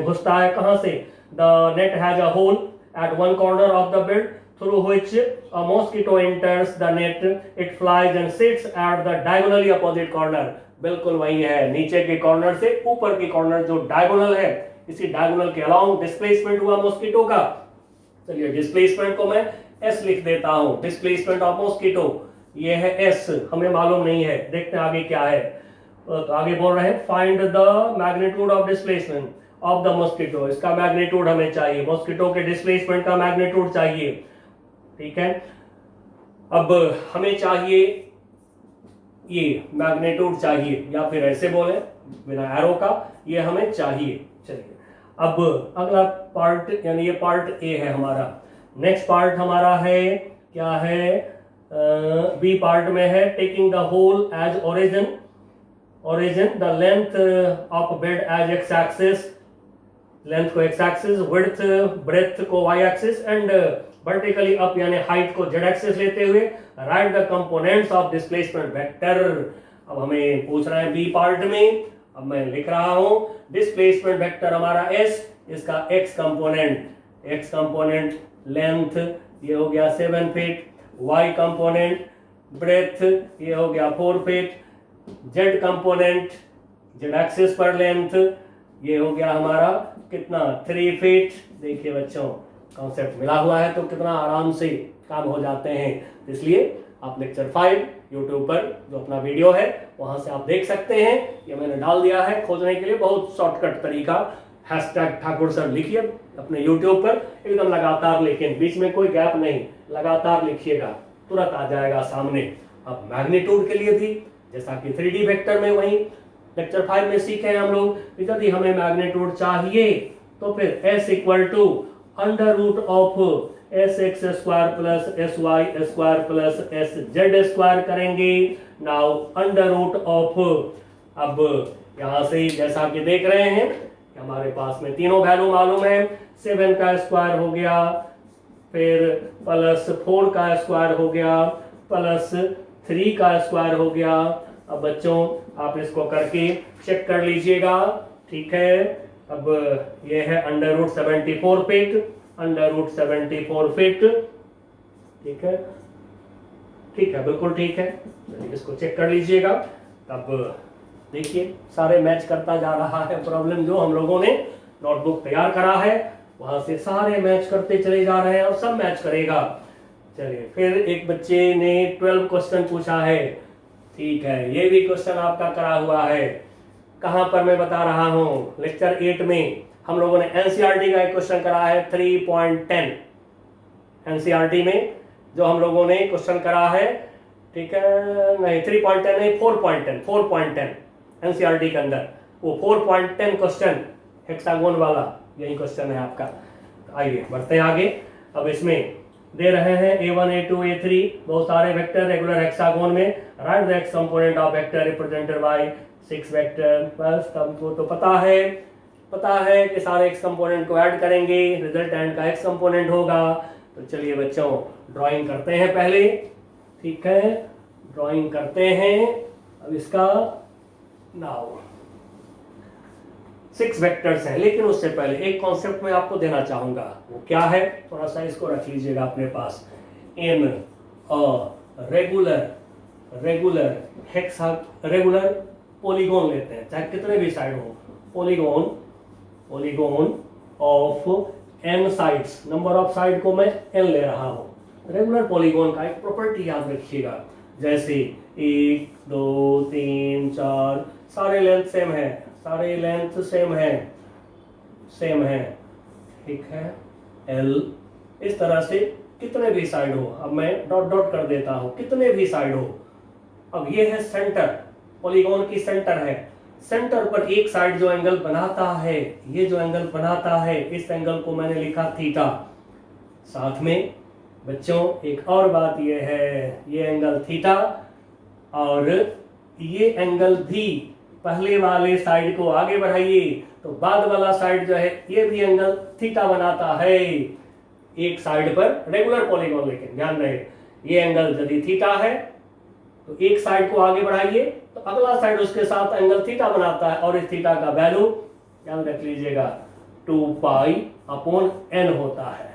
घुसता है कहां से, the net has a hole at one corner of the bed through which a mosquito enters the net, it flies and sits at the diagonally opposite corner। बिल्कुल वही है, नीचे के कॉर्नर से ऊपर के कॉर्नर जो डायगोनल है, इसी डायगोनल के अलाउंग डिस्प्लेसमेंट हुआ मॉस्किटो का। चलिए डिस्प्लेसमेंट को मैं एस लिख देता हूं, डिस्प्लेसमेंट ऑफ मॉस्किटो ये है एस, हमें मालूम नहीं है, देखते हैं आगे क्या है। तो आगे बोल रहे हैं find the magnitude of displacement of the mosquito, इसका मैग्नीट्यूड हमें चाहिए, मॉस्किटो के डिस्प्लेसमेंट का मैग्नीट्यूड चाहिए, ठीक है। अब हमें चाहिए ये मैग्नीट्यूड चाहिए, या फिर ऐसे बोले बिना एरो का, ये हमें चाहिए। चलिए अब अगला पार्ट, यानी ये पार्ट ए है हमारा। नेक्स्ट पार्ट हमारा है क्या है, बी पार्ट में है taking the whole as origin, origin the length of bed as X axis, length को एक्स एक्सिस, विड्थ ब्रेथ को Y axis, and vertically up यानी हाइट को जेड एक्सिस लेते हुए write the components of displacement vector. अब हमें पूछ रहा है बी पार्ट में, अब मैं लिख रहा हूं डिस्प्लेसमेंट वेक्टर हमारा एस, इसका एक्स कंपोनेंट लेंथ ये हो गया 7 फीट, वाई कंपोनेंट ब्रेथ ये हो गया 4 feet, Z component Z axis पर लेंथ ये हो गया हमारा कितना 3 फीट। देखिए बच्चों कॉन्सेप्ट मिला हुआ है तो कितना आराम से काम हो जाते हैं, इसलिए आप लेक्चर 5 यूट्यूब पर जो अपना वीडियो है वहां से आप देख सकते हैं। ये मैंने डाल दिया है खोजने के लिए, बहुत शॉर्टकट तरीका। हैशटैग ठाकुर सर लिखिए अपने यूट्यूब पर एकदम लगातार, लेकिन बीच में कोई गैप नहीं, लगातार लिखिएगा, तुरंत आ जाएगा सामने। अब मैग्नीट्यूड के लिए भी जैसा कि 3D वेक्टर में वही लेक्चर 5 में सीखे हैं हम लोग, यदि हमें मैग्नीट्यूड चाहिए तो फिर s equal to under root of S X square plus S Y square plus S Z square करेंगे। नाउ अंडर रूट ऑफ, अब यहां से जैसा कि देख रहे हैं कि हमारे पास में तीनों वैल्यू मालूम है, 7 का स्क्वायर हो गया, फिर प्लस 4 का स्क्वायर हो गया, प्लस 3 का स्क्वायर हो गया। अब बच्चों आप इसको करके चेक कर लीजिएगा, ठीक है। अब ये है under root 74 feet, under root 74 feet, ठीक है, ठीक है, बिल्कुल ठीक है। चलिए इसको चेक कर लीजिएगा। तब देखिए सारे मैच करता जा रहा है, प्रॉब्लम जो हम लोगों ने नोटबुक तैयार करा है वहां से सारे मैच करते चले जा रहे हैं और सब मैच करेगा। चलिए फिर एक बच्चे ने 12 क्वेश्चन पूछा है, ठीक है, ये भी क्वेश्चन आपका करा हुआ है। कहां पर मैं बता रहा हूं, लेक्चर 8 में हम लोगों ने एनसीईआरटी का एक क्वेश्चन करा है 3.10। एनसीईआरटी में जो हम लोगों ने क्वेश्चन करा है, ठीक है, नहीं 3.10 नहीं 4.10 एनसीईआरटी के अंदर वो 4.10 क्वेश्चन हेक्सागोन वाला यही क्वेश्चन है आपका। आइए बढ़ते हैं आगे। अब इसमें दे रहे हैं A1 A2 A3 बहुत सारे वेक्टर रेगुलर हेक्सागोन में, right the x component of vector represented by 6 vector. बस हमको तो पता है कि सारे एक्स कंपोनेंट को ऐड करेंगे, रिजल्टेंट का एक्स कंपोनेंट होगा। तो चलिए बच्चों ड्राइंग करते हैं पहले, ठीक है, ड्राइंग करते हैं। अब इसका नाउ 6 वेक्टर्स हैं, लेकिन उससे पहले एक कॉन्सेप्ट मैं आपको देना चाहूंगा, वो क्या है, थोड़ा सा इसको रख लीजिएगा अपने पास। इन रेगुलर पॉलीगोन लेते हैं, चाहे कितने भी साइड हो, polygon of n sides, number of side को मैं n ले रहा हूं। रेगुलर पॉलीगोन का एक प्रॉपर्टी याद रखिएगा, जैसे 1 2 3 4 सारे लेंथ सेम है, सारे लेंथ सेम है, ठीक है, l इस तरह से कितने भी साइड हो। अब मैं डॉट डॉट कर देता हूं, कितने भी साइड हो। अब ये है सेंटर, पॉलीगोन की सेंटर है, सेंटर पर एक साइड जो एंगल बनाता है, ये जो एंगल बनाता है, इस एंगल को मैंने लिखा थीटा। साथ में बच्चों एक और बात ये है, ये एंगल थीटा और ये एंगल भी, पहले वाले साइड को आगे बढ़ाइए तो बाद वाला साइड जो है ये भी एंगल थीटा बनाता है एक साइड पर रेगुलर पॉलीगोन। लेकिन ध्यान रहे ये एंगल यदि थीटा है तो एक साइड को आगे बढ़ाइए तो अगला साइड उसके साथ एंगल थीटा बनाता है, और इस थीटा का वैल्यू याद रख लीजिएगा 2π/n होता है।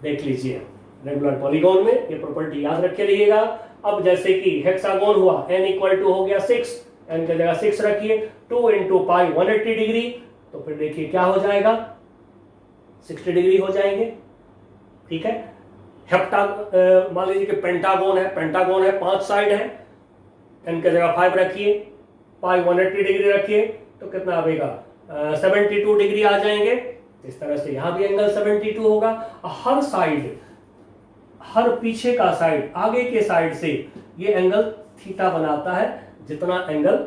देख लीजिए रेगुलर पॉलीगोन में ये प्रॉपर्टी याद रखे रहिएगा। अब जैसे कि हेक्सागोन हुआ, n इक्वल टू हो गया 6, n की जगह 6 रखिए, 2 × π 180 डिग्री, तो फिर देखिए क्या हो जाएगा, 60 डिग्री हो जाएंगे, ठीक है। मान लीजिए कि पेंटागोन है 5 साइड है, n की जगह 5 रखिए, π 180 डिग्री रखिए, तो कितना आएगा 72 डिग्री आ जाएंगे। इस तरह से यहां भी एंगल 72 होगा। हर साइड, हर पीछे का साइड आगे के साइड से ये एंगल थीटा बनाता है, जितना एंगल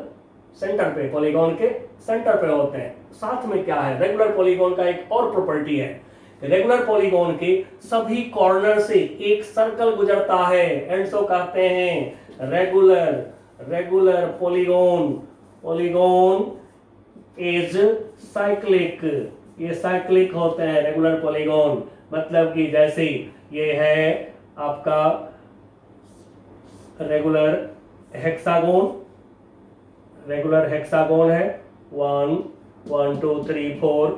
सेंटर पे, पॉलीगोन के सेंटर पे होते हैं। साथ में क्या है, रेगुलर पॉलीगोन का एक और प्रॉपर्टी है, रेगुलर पॉलीगोन के सभी कॉर्नर से एक सर्कल गुजरता है, एंड सो कहते हैं रेगुलर पॉलीगोन इज साइक्लिक। ये साइक्लिक होते हैं रेगुलर पॉलीगोन, मतलब कि जैसे ये है आपका रेगुलर हेक्सागोन है 1 1 2 3 4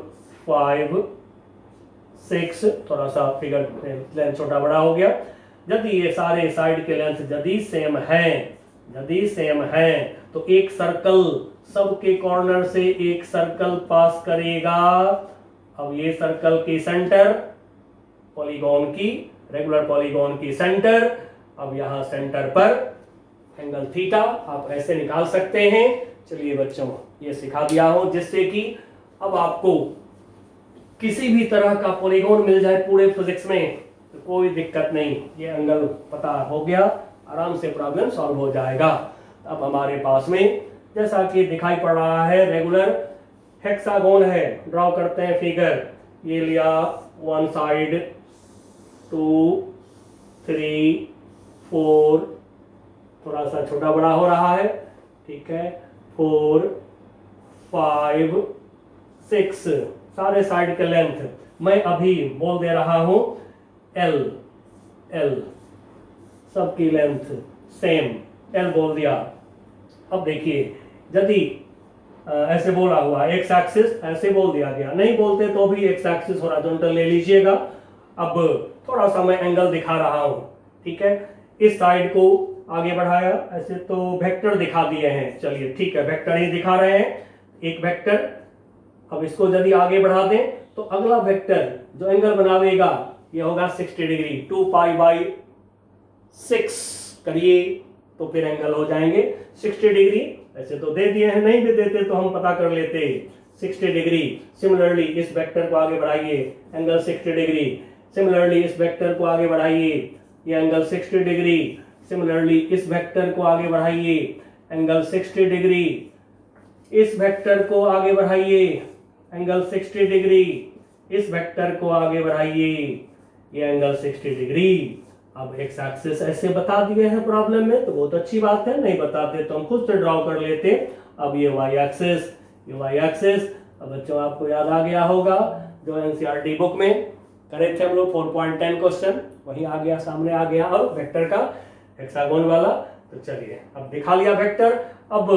5 6, थोड़ा सा फिगर लेंथ छोटा बड़ा हो गया। यदि ये सारे साइड के लेंथ यदि सेम है तो एक सर्कल, सबके कॉर्नर से एक सर्कल पास करेगा। अब ये सर्कल की सेंटर, रेगुलर पॉलीगोन की सेंटर, अब यहां सेंटर पर एंगल थीटा आप ऐसे निकाल सकते हैं। चलिए बच्चों ये सिखा दिया हूं, जिससे कि अब आपको किसी भी तरह का पॉलीगॉन मिल जाए पूरे फिजिक्स में तो कोई दिक्कत नहीं, ये एंगल पता हो गया, आराम से प्रॉब्लम सॉल्व हो जाएगा। अब हमारे पास में जैसा कि दिखाई पड़ रहा है रेगुलर हेक्सागोन है, ड्रॉ करते हैं फिगर। ये लिया वन साइड 2 3 4, थोड़ा सा छोटा बड़ा हो रहा है, ठीक है, 4 5 6 सारे साइड के लेंथ मैं अभी बोल दे रहा हूं L सबकी लेंथ सेम L बोल दिया। अब देखिए यदि ऐसे बोला हुआ एक्स एक्सिस ऐसे बोल दिया गया, नहीं बोलते तो भी एक्स एक्सिस हॉरिजॉन्टल ले लीजिएगा। अब थोड़ा सा मैं एंगल दिखा रहा हूं, ठीक है, इस साइड को आगे बढ़ाया, ऐसे तो वेक्टर दिखा दिए हैं, चलिए ठीक है वेक्टर ही दिखा रहे हैं, एक वेक्टर। अब इसको यदि आगे बढ़ा दें तो अगला वेक्टर जो एंगल बनावेगा ये होगा 60 डिग्री, 2 पाई बाई 6 करिए तो फिर एंगल हो जाएंगे 60 डिग्री। ऐसे तो दे दिए हैं, नहीं भी देते तो हम पता कर लेते 60 डिग्री। सिमिलरली इस वेक्टर को आगे बढ़ाइए, एंगल 60 डिग्री। सिमिलरली इस वेक्टर को आगे बढ़ाइए, ये एंगल 60 डिग्री। सिमिलरली इस वेक्टर को आगे बढ़ाइए, एंगल 60 डिग्री। इस वेक्टर को आगे बढ़ाइए, एंगल 60 डिग्री। इस वेक्टर को आगे बढ़ाइए, ये एंगल 60 डिग्री। अब एक्स एक्सिस ऐसे बता दिए हैं प्रॉब्लम में तो बहुत अच्छी बात है, नहीं बताते तो हम खुद से ड्रॉ कर लेते। अब ये वाई एक्सिस, ये वाई एक्सिस। अब बच्चों आपको याद आ गया होगा जो एनसीईआरटी बुक में करे थे हम लोग 4.10 क्वेश्चन, वही आ गया, सामने आ गया। अब वेक्टर का हेक्सागोन वाला, तो चलिए अब दिखा लिया वेक्टर। अब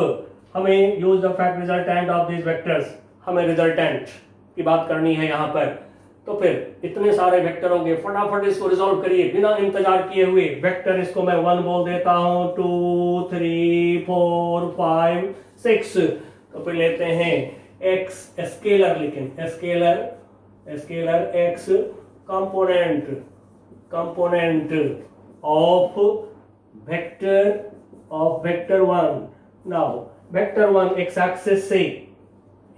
हमें use the fact resultant of this vectors, हमें रिजल्टेंट की बात करनी है यहाँ पर। तो फिर इतने सारे वेक्टर होंगे, फटाफट इसको रिजॉल्व करिए बिना इंतजार किए हुए। वेक्टर इसको मैं 1 बोल देता हूं, 2 3 4 5 6। तो फिर लेते हैं एक्स स्केलर, लेकिन scalar x component of vector 1। Now vector 1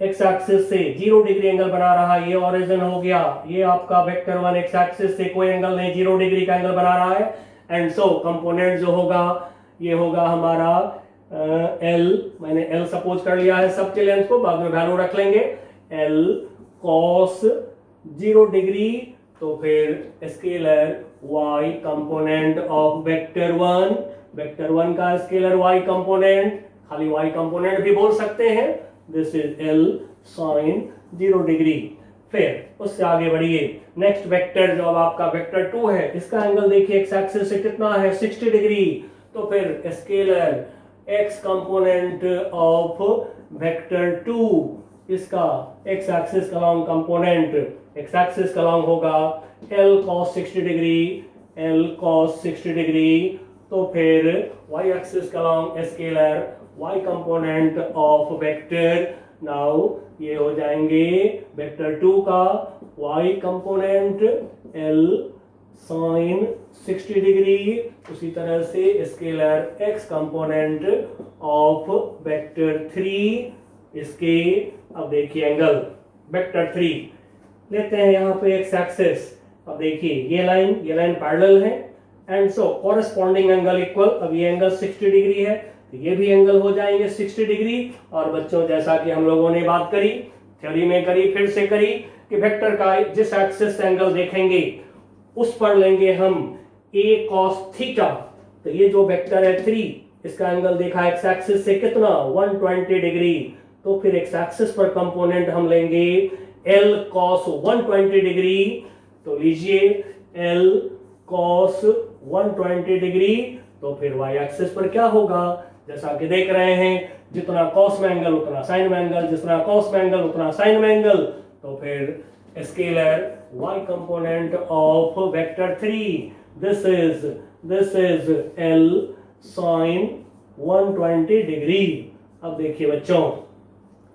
x axis से 0 डिग्री एंगल बना रहा है, ये ओरिजिन हो गया। ये आपका वेक्टर 1 एक्स एक्सिस से कोई एंगल नहीं, 0 डिग्री का एंगल बना रहा है। एंड सो कंपोनेंट जो होगा ये होगा हमारा L, मैंने L सपोज कर लिया है सबके लेंथ को, बाद में वैल्यू रख लेंगे। L cos 0 डिग्री, तो फिर scalar y component of vector 1 का स्केलर y कंपोनेंट, खाली y कंपोनेंट भी बोल सकते हैं। This is L sin 0 degree. फिर उससे आगे बढ़िए, नेक्स्ट वेक्टर जो अब आपका वेक्टर 2 है, इसका एंगल देखिए एक्स एक्सिस से कितना है, 60 डिग्री। तो फिर scalar x component of vector 2, इसका x एक्सिस का लॉन्ग कंपोनेंट, x एक्सिस का लॉन्ग होगा L cos 60 डिग्री। तो फिर y एक्सिस का long scalar y component of vector, now ये हो जाएंगे वेक्टर 2 का y component L sin 60 degree. उसी तरह से scalar x component of vector 3, इसके अब देखिए एंगल वेक्टर 3 लेते हैं यहाँ पे x एक्सिस। अब देखिए ये लाइन पैरेलल है, and so corresponding angle equal. अब ये एंगल 60 डिग्री है तो ये भी एंगल हो जाएंगे 60 डिग्री। और बच्चों जैसा कि हम लोगों ने बात करी, थ्योरी में करी, फिर से करी कि वेक्टर का जिस एक्सिस से एंगल देखेंगे उस पर लेंगे हम a cos थीटा। तो ये जो वेक्टर है 3, इसका एंगल देखा एक्स एक्सिस से कितना, 120 डिग्री। तो फिर एक्स एक्सिस पर कंपोनेंट हम लेंगे L cos 120 डिग्री। तो लीजिए L cos 120 डिग्री। तो फिर y एक्सिस पर क्या होगा, जैसा कि देख रहे हैं, जितना कॉस में एंगल उतना साइन में एंगल, जितना कॉस में एंगल उतना साइन में एंगल। तो फिर scalar y component of vector 3, this is L sin 120 degree. अब देखिए बच्चों,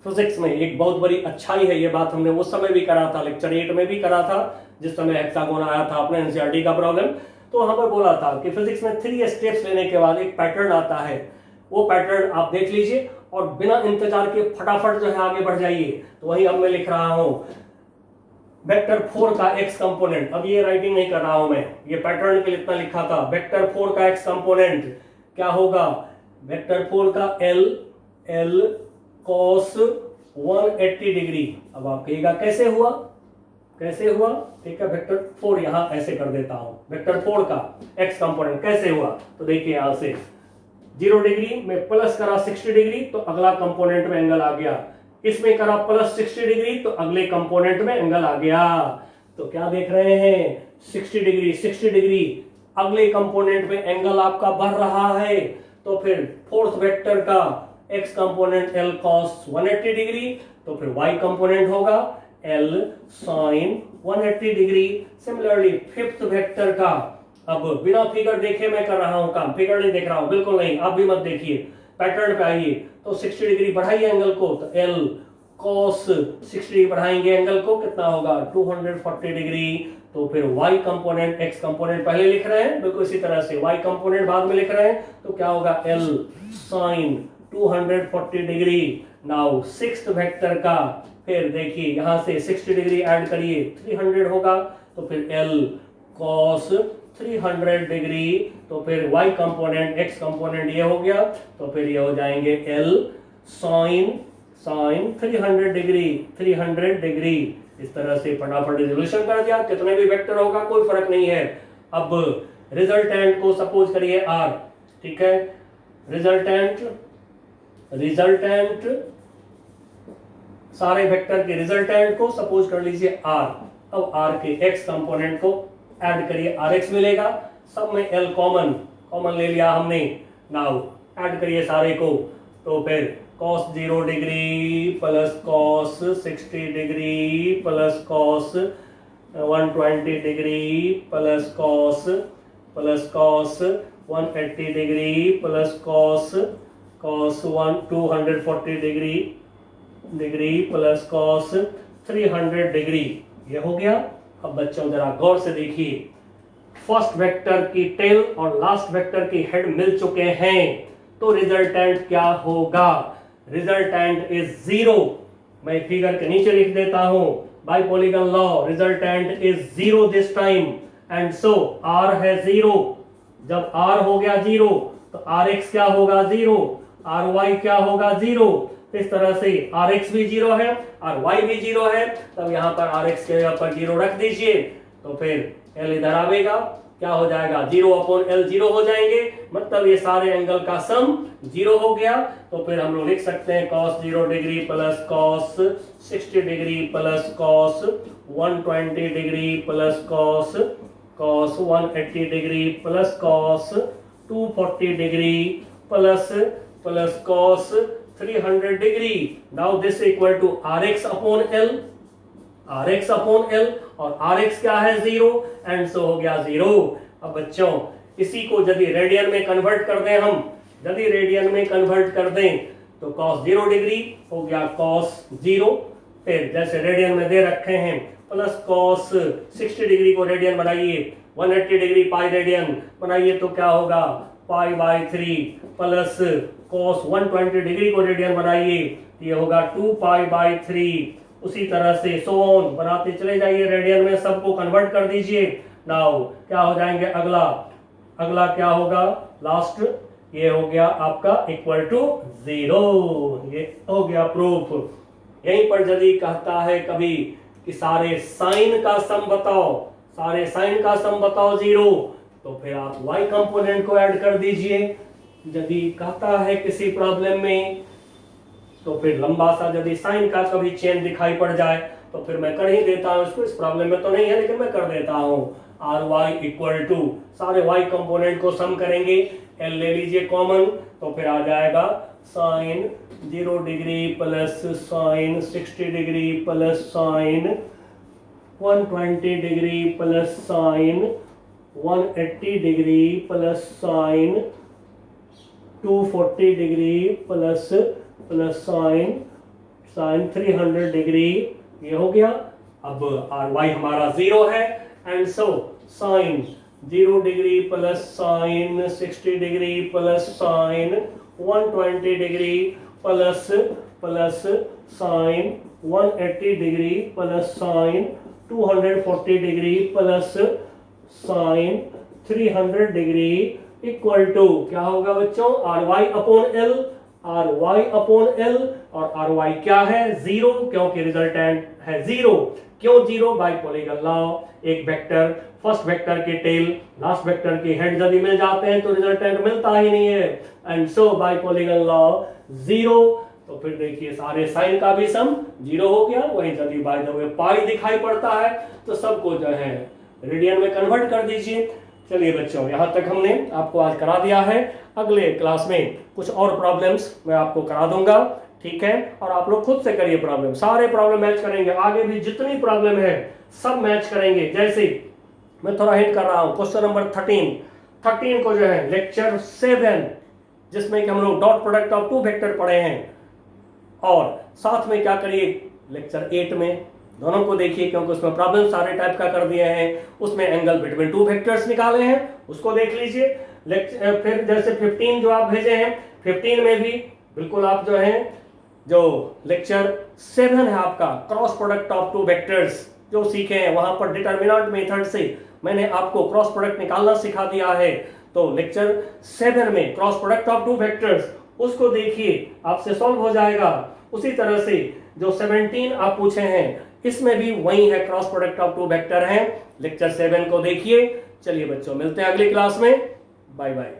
फिजिक्स में एक बहुत बड़ी अच्छाई है, ये बात हमने उस समय भी करा था, लेक्चर 8 में भी करा था, जिस समय हेक्सागोन आया था अपने एनसीईआरटी का प्रॉब्लम। तो वहां पर बोला था कि फिजिक्स में 3 स्टेप्स लेने के बाद एक पैटर्न आता है, वो पैटर्न आप देख लीजिए और बिना इंतजार के फटाफट जो है आगे बढ़ जाइए। तो वही अब मैं लिख रहा हूं, वेक्टर 4 का x कंपोनेंट, अब ये राइटिंग नहीं कर रहा हूं मैं, ये पैटर्न के लिए इतना लिखा था। वेक्टर 4 का x कंपोनेंट क्या होगा, वेक्टर 4 का l cos 180 डिग्री। अब आप कहिएगा कैसे हुआ, कैसे हुआ, ठीक है। वेक्टर 4 यहां ऐसे कर देता हूं, वेक्टर 4 का x कंपोनेंट कैसे हुआ, तो देखिए यहां से 0 डिग्री में प्लस करा 60 डिग्री तो अगला कंपोनेंट में एंगल आ गया, इसमें करा प्लस 60 डिग्री तो अगले कंपोनेंट में एंगल आ गया। तो क्या देख रहे हैं, 60 डिग्री 60 डिग्री, अगले कंपोनेंट में एंगल आपका बढ़ रहा है। तो फिर फोर्थ वेक्टर का x component l cos 180 degree, तो फिर y कंपोनेंट होगा l sin 180 degree. Similarly fifth vector का, अब बिना फिगर देखे मैं कर रहा हूं काम, फिगर नहीं देख रहा हूं, बिल्कुल नहीं, आप भी मत देखिए, पैटर्न पे आइए। तो 60 डिग्री बढ़ाइए एंगल को, तो l cos 60 डिग्री बढ़ाएंगे एंगल को, कितना होगा 240 डिग्री। तो फिर y कंपोनेंट x कंपोनेंट पहले लिख रहे हैं, बिल्कुल इसी तरह से y कंपोनेंट बाद में लिख रहे हैं, तो क्या होगा l sin 240 degree. Now sixth vector का, फिर देखिए यहां से 60 डिग्री ऐड करिए 300 होगा, तो फिर l cos 300 डिग्री। तो फिर y कंपोनेंट x कंपोनेंट ये हो गया, तो फिर ये हो जाएंगे l sin 300 डिग्री 300 डिग्री। इस तरह से फटाफट रिजोल्यूशन कर दिया, कितने भी वेक्टर होगा कोई फर्क नहीं है। अब रिजल्टेंट को सपोज करिए r, ठीक है, रिजल्टेंट सारे वेक्टर के रिजल्टेंट को सपोज कर लीजिए r। अब r के x कंपोनेंट को ऐड करिए, rx मिलेगा, सब में l कॉमन ले लिया हमने। नाउ ऐड करिए सारे को, तो फिर cos 0 degree plus cos 60 degree plus cos 120 degree plus cos 180 degree plus cos 240 degree plus cos 300 degree, ये हो गया। अब बच्चों जरा गौर से देखिए, फर्स्ट वेक्टर की टेल और लास्ट वेक्टर की हेड मिल चुके हैं, तो रिजल्टेंट क्या होगा, रिजल्टेंट इज 0। मैं फिगर के नीचे लिख देता हूं, by polygon law resultant is 0 this time, and so r है 0। जब r हो गया 0 तो rx क्या होगा 0, ry क्या होगा 0। इस तरह से rx भी 0 है और y भी 0 है, तब यहाँ पर rx के जगह पर 0 रख दीजिए, तो फिर l इधर आवेगा, क्या हो जाएगा 0 अपॉन l 0 हो जाएंगे, मतलब ये सारे एंगल का सम 0 हो गया। तो फिर हम लोग लिख सकते हैं cos 0 degree plus cos 60 degree plus cos 120 degree plus cos 180 degree plus cos 240 degree plus cos 300 degree. Now this equal to rx upon l, और rx क्या है 0, एंड सो हो गया 0। अब बच्चों इसी को यदि रेडियन में कन्वर्ट कर दें हम, यदि रेडियन में कन्वर्ट कर दें तो cos 0 डिग्री हो गया cos 0, फिर जैसे रेडियन में दे रखे हैं प्लस cos 60 डिग्री को रेडियन बनाइए, 180 डिग्री पाई रेडियन बनाइए, तो क्या होगा pi by 3 plus cos 120 degree को रेडियन बनाइए, ये होगा 2 पाई बाई 3। उसी तरह से सो ऑन बनाते चले जाइए, रेडियन में सबको कन्वर्ट कर दीजिए। नाउ क्या हो जाएंगे, अगला क्या होगा लास्ट, ये हो गया आपका इक्वल टू 0। ये हो गया प्रूफ। यहीं पर यदि कहता है कभी कि सारे साइन का सम बताओ 0, तो फिर आप y कंपोनेंट को ऐड कर दीजिए। यदि कहता है किसी प्रॉब्लम में, तो फिर लंबा सा यदि साइन का कभी चेन दिखाई पड़ जाए तो फिर मैं कर ही देता हूं इसको, इस प्रॉब्लम में तो नहीं है लेकिन मैं कर देता हूं, आर वाई इक्वल टू सारे y कंपोनेंट को सम करेंगे, l ले लीजिए कॉमन, तो फिर आ जाएगा sine 0 degree plus sine 60 degree plus sine 120 degree plus sine 180 degree plus sine 240 degree plus sine 300 degree, ये हो गया। अब आर वाई हमारा 0 है, and so sine 0 degree plus sine 60 degree plus sine 120 degree plus plus sine 180 degree plus sine 240 degree plus sine 300 degree equal to क्या होगा बच्चों, R Y upon L, R Y upon L, और R Y क्या है, zero, क्योंकि resultant है zero. क्यों zero, by polygon law, एक वेक्टर फर्स्ट वेक्टर के टेल लास्ट वेक्टर के हेड यदि मिल जाते हैं तो रिजल्टेंट मिलता ही नहीं है, एंड सो बाइपोलिगल लॉ जीरो। तो फिर देखिए सारे साइन का भी सम जीरो हो गया। वहीं यदि बाय द वे पाई दिखाई पड़ता है तो सबको जो है रेडियन में कन्वर्ट कर दीजिए। चलिए बच्चों, यहाँ तक हमने आपको आज करा दिया है। अगले क्लास में कुछ और प्रॉब्लम्स मैं आपको करा दूंगा, ठीक है, और आप लोग खुद से करिए प्रॉब्लम, सारे प्रॉब्लम मैच करेंगे, आगे भी जितनी प्रॉब्लम है सब मैच करेंगे। जैसे मैं थोड़ा हिंट कर रहा हूं, क्वेश्चन नंबर 13 को जो है लेक्चर 7 जिसमें कि हम लोग dot product of two vector पढ़े हैं, और साथ में क्या करिए लेक्चर 8 में दोनों को देखिए, क्योंकि उसमें प्रॉब्लम सारे टाइप का कर दिए हैं, उसमें एंगल बिटवीन टू वेक्टर्स निकाले हैं, उसको देख लीजिए। फिर जैसे 15 जो आप भेजे हैं, 15 में भी बिल्कुल आप जो है जो लेक्चर 7 है आपका cross product of two vectors जो सीखे हैं, वहां पर डिटर्मिनेंट मेथड से मैंने आपको क्रॉस प्रोडक्ट निकालना सिखा दिया है। तो लेक्चर 7 में cross product of two vectors उसको देखिए, आपसे सॉल्व हो जाएगा। उसी तरह से जो 17 आप पूछे हैं इसमें भी वही है, cross product of two vector है, लेक्चर 7 को देखिए। चलिए बच्चों, मिलते हैं अगली क्लास में, बाय बाय।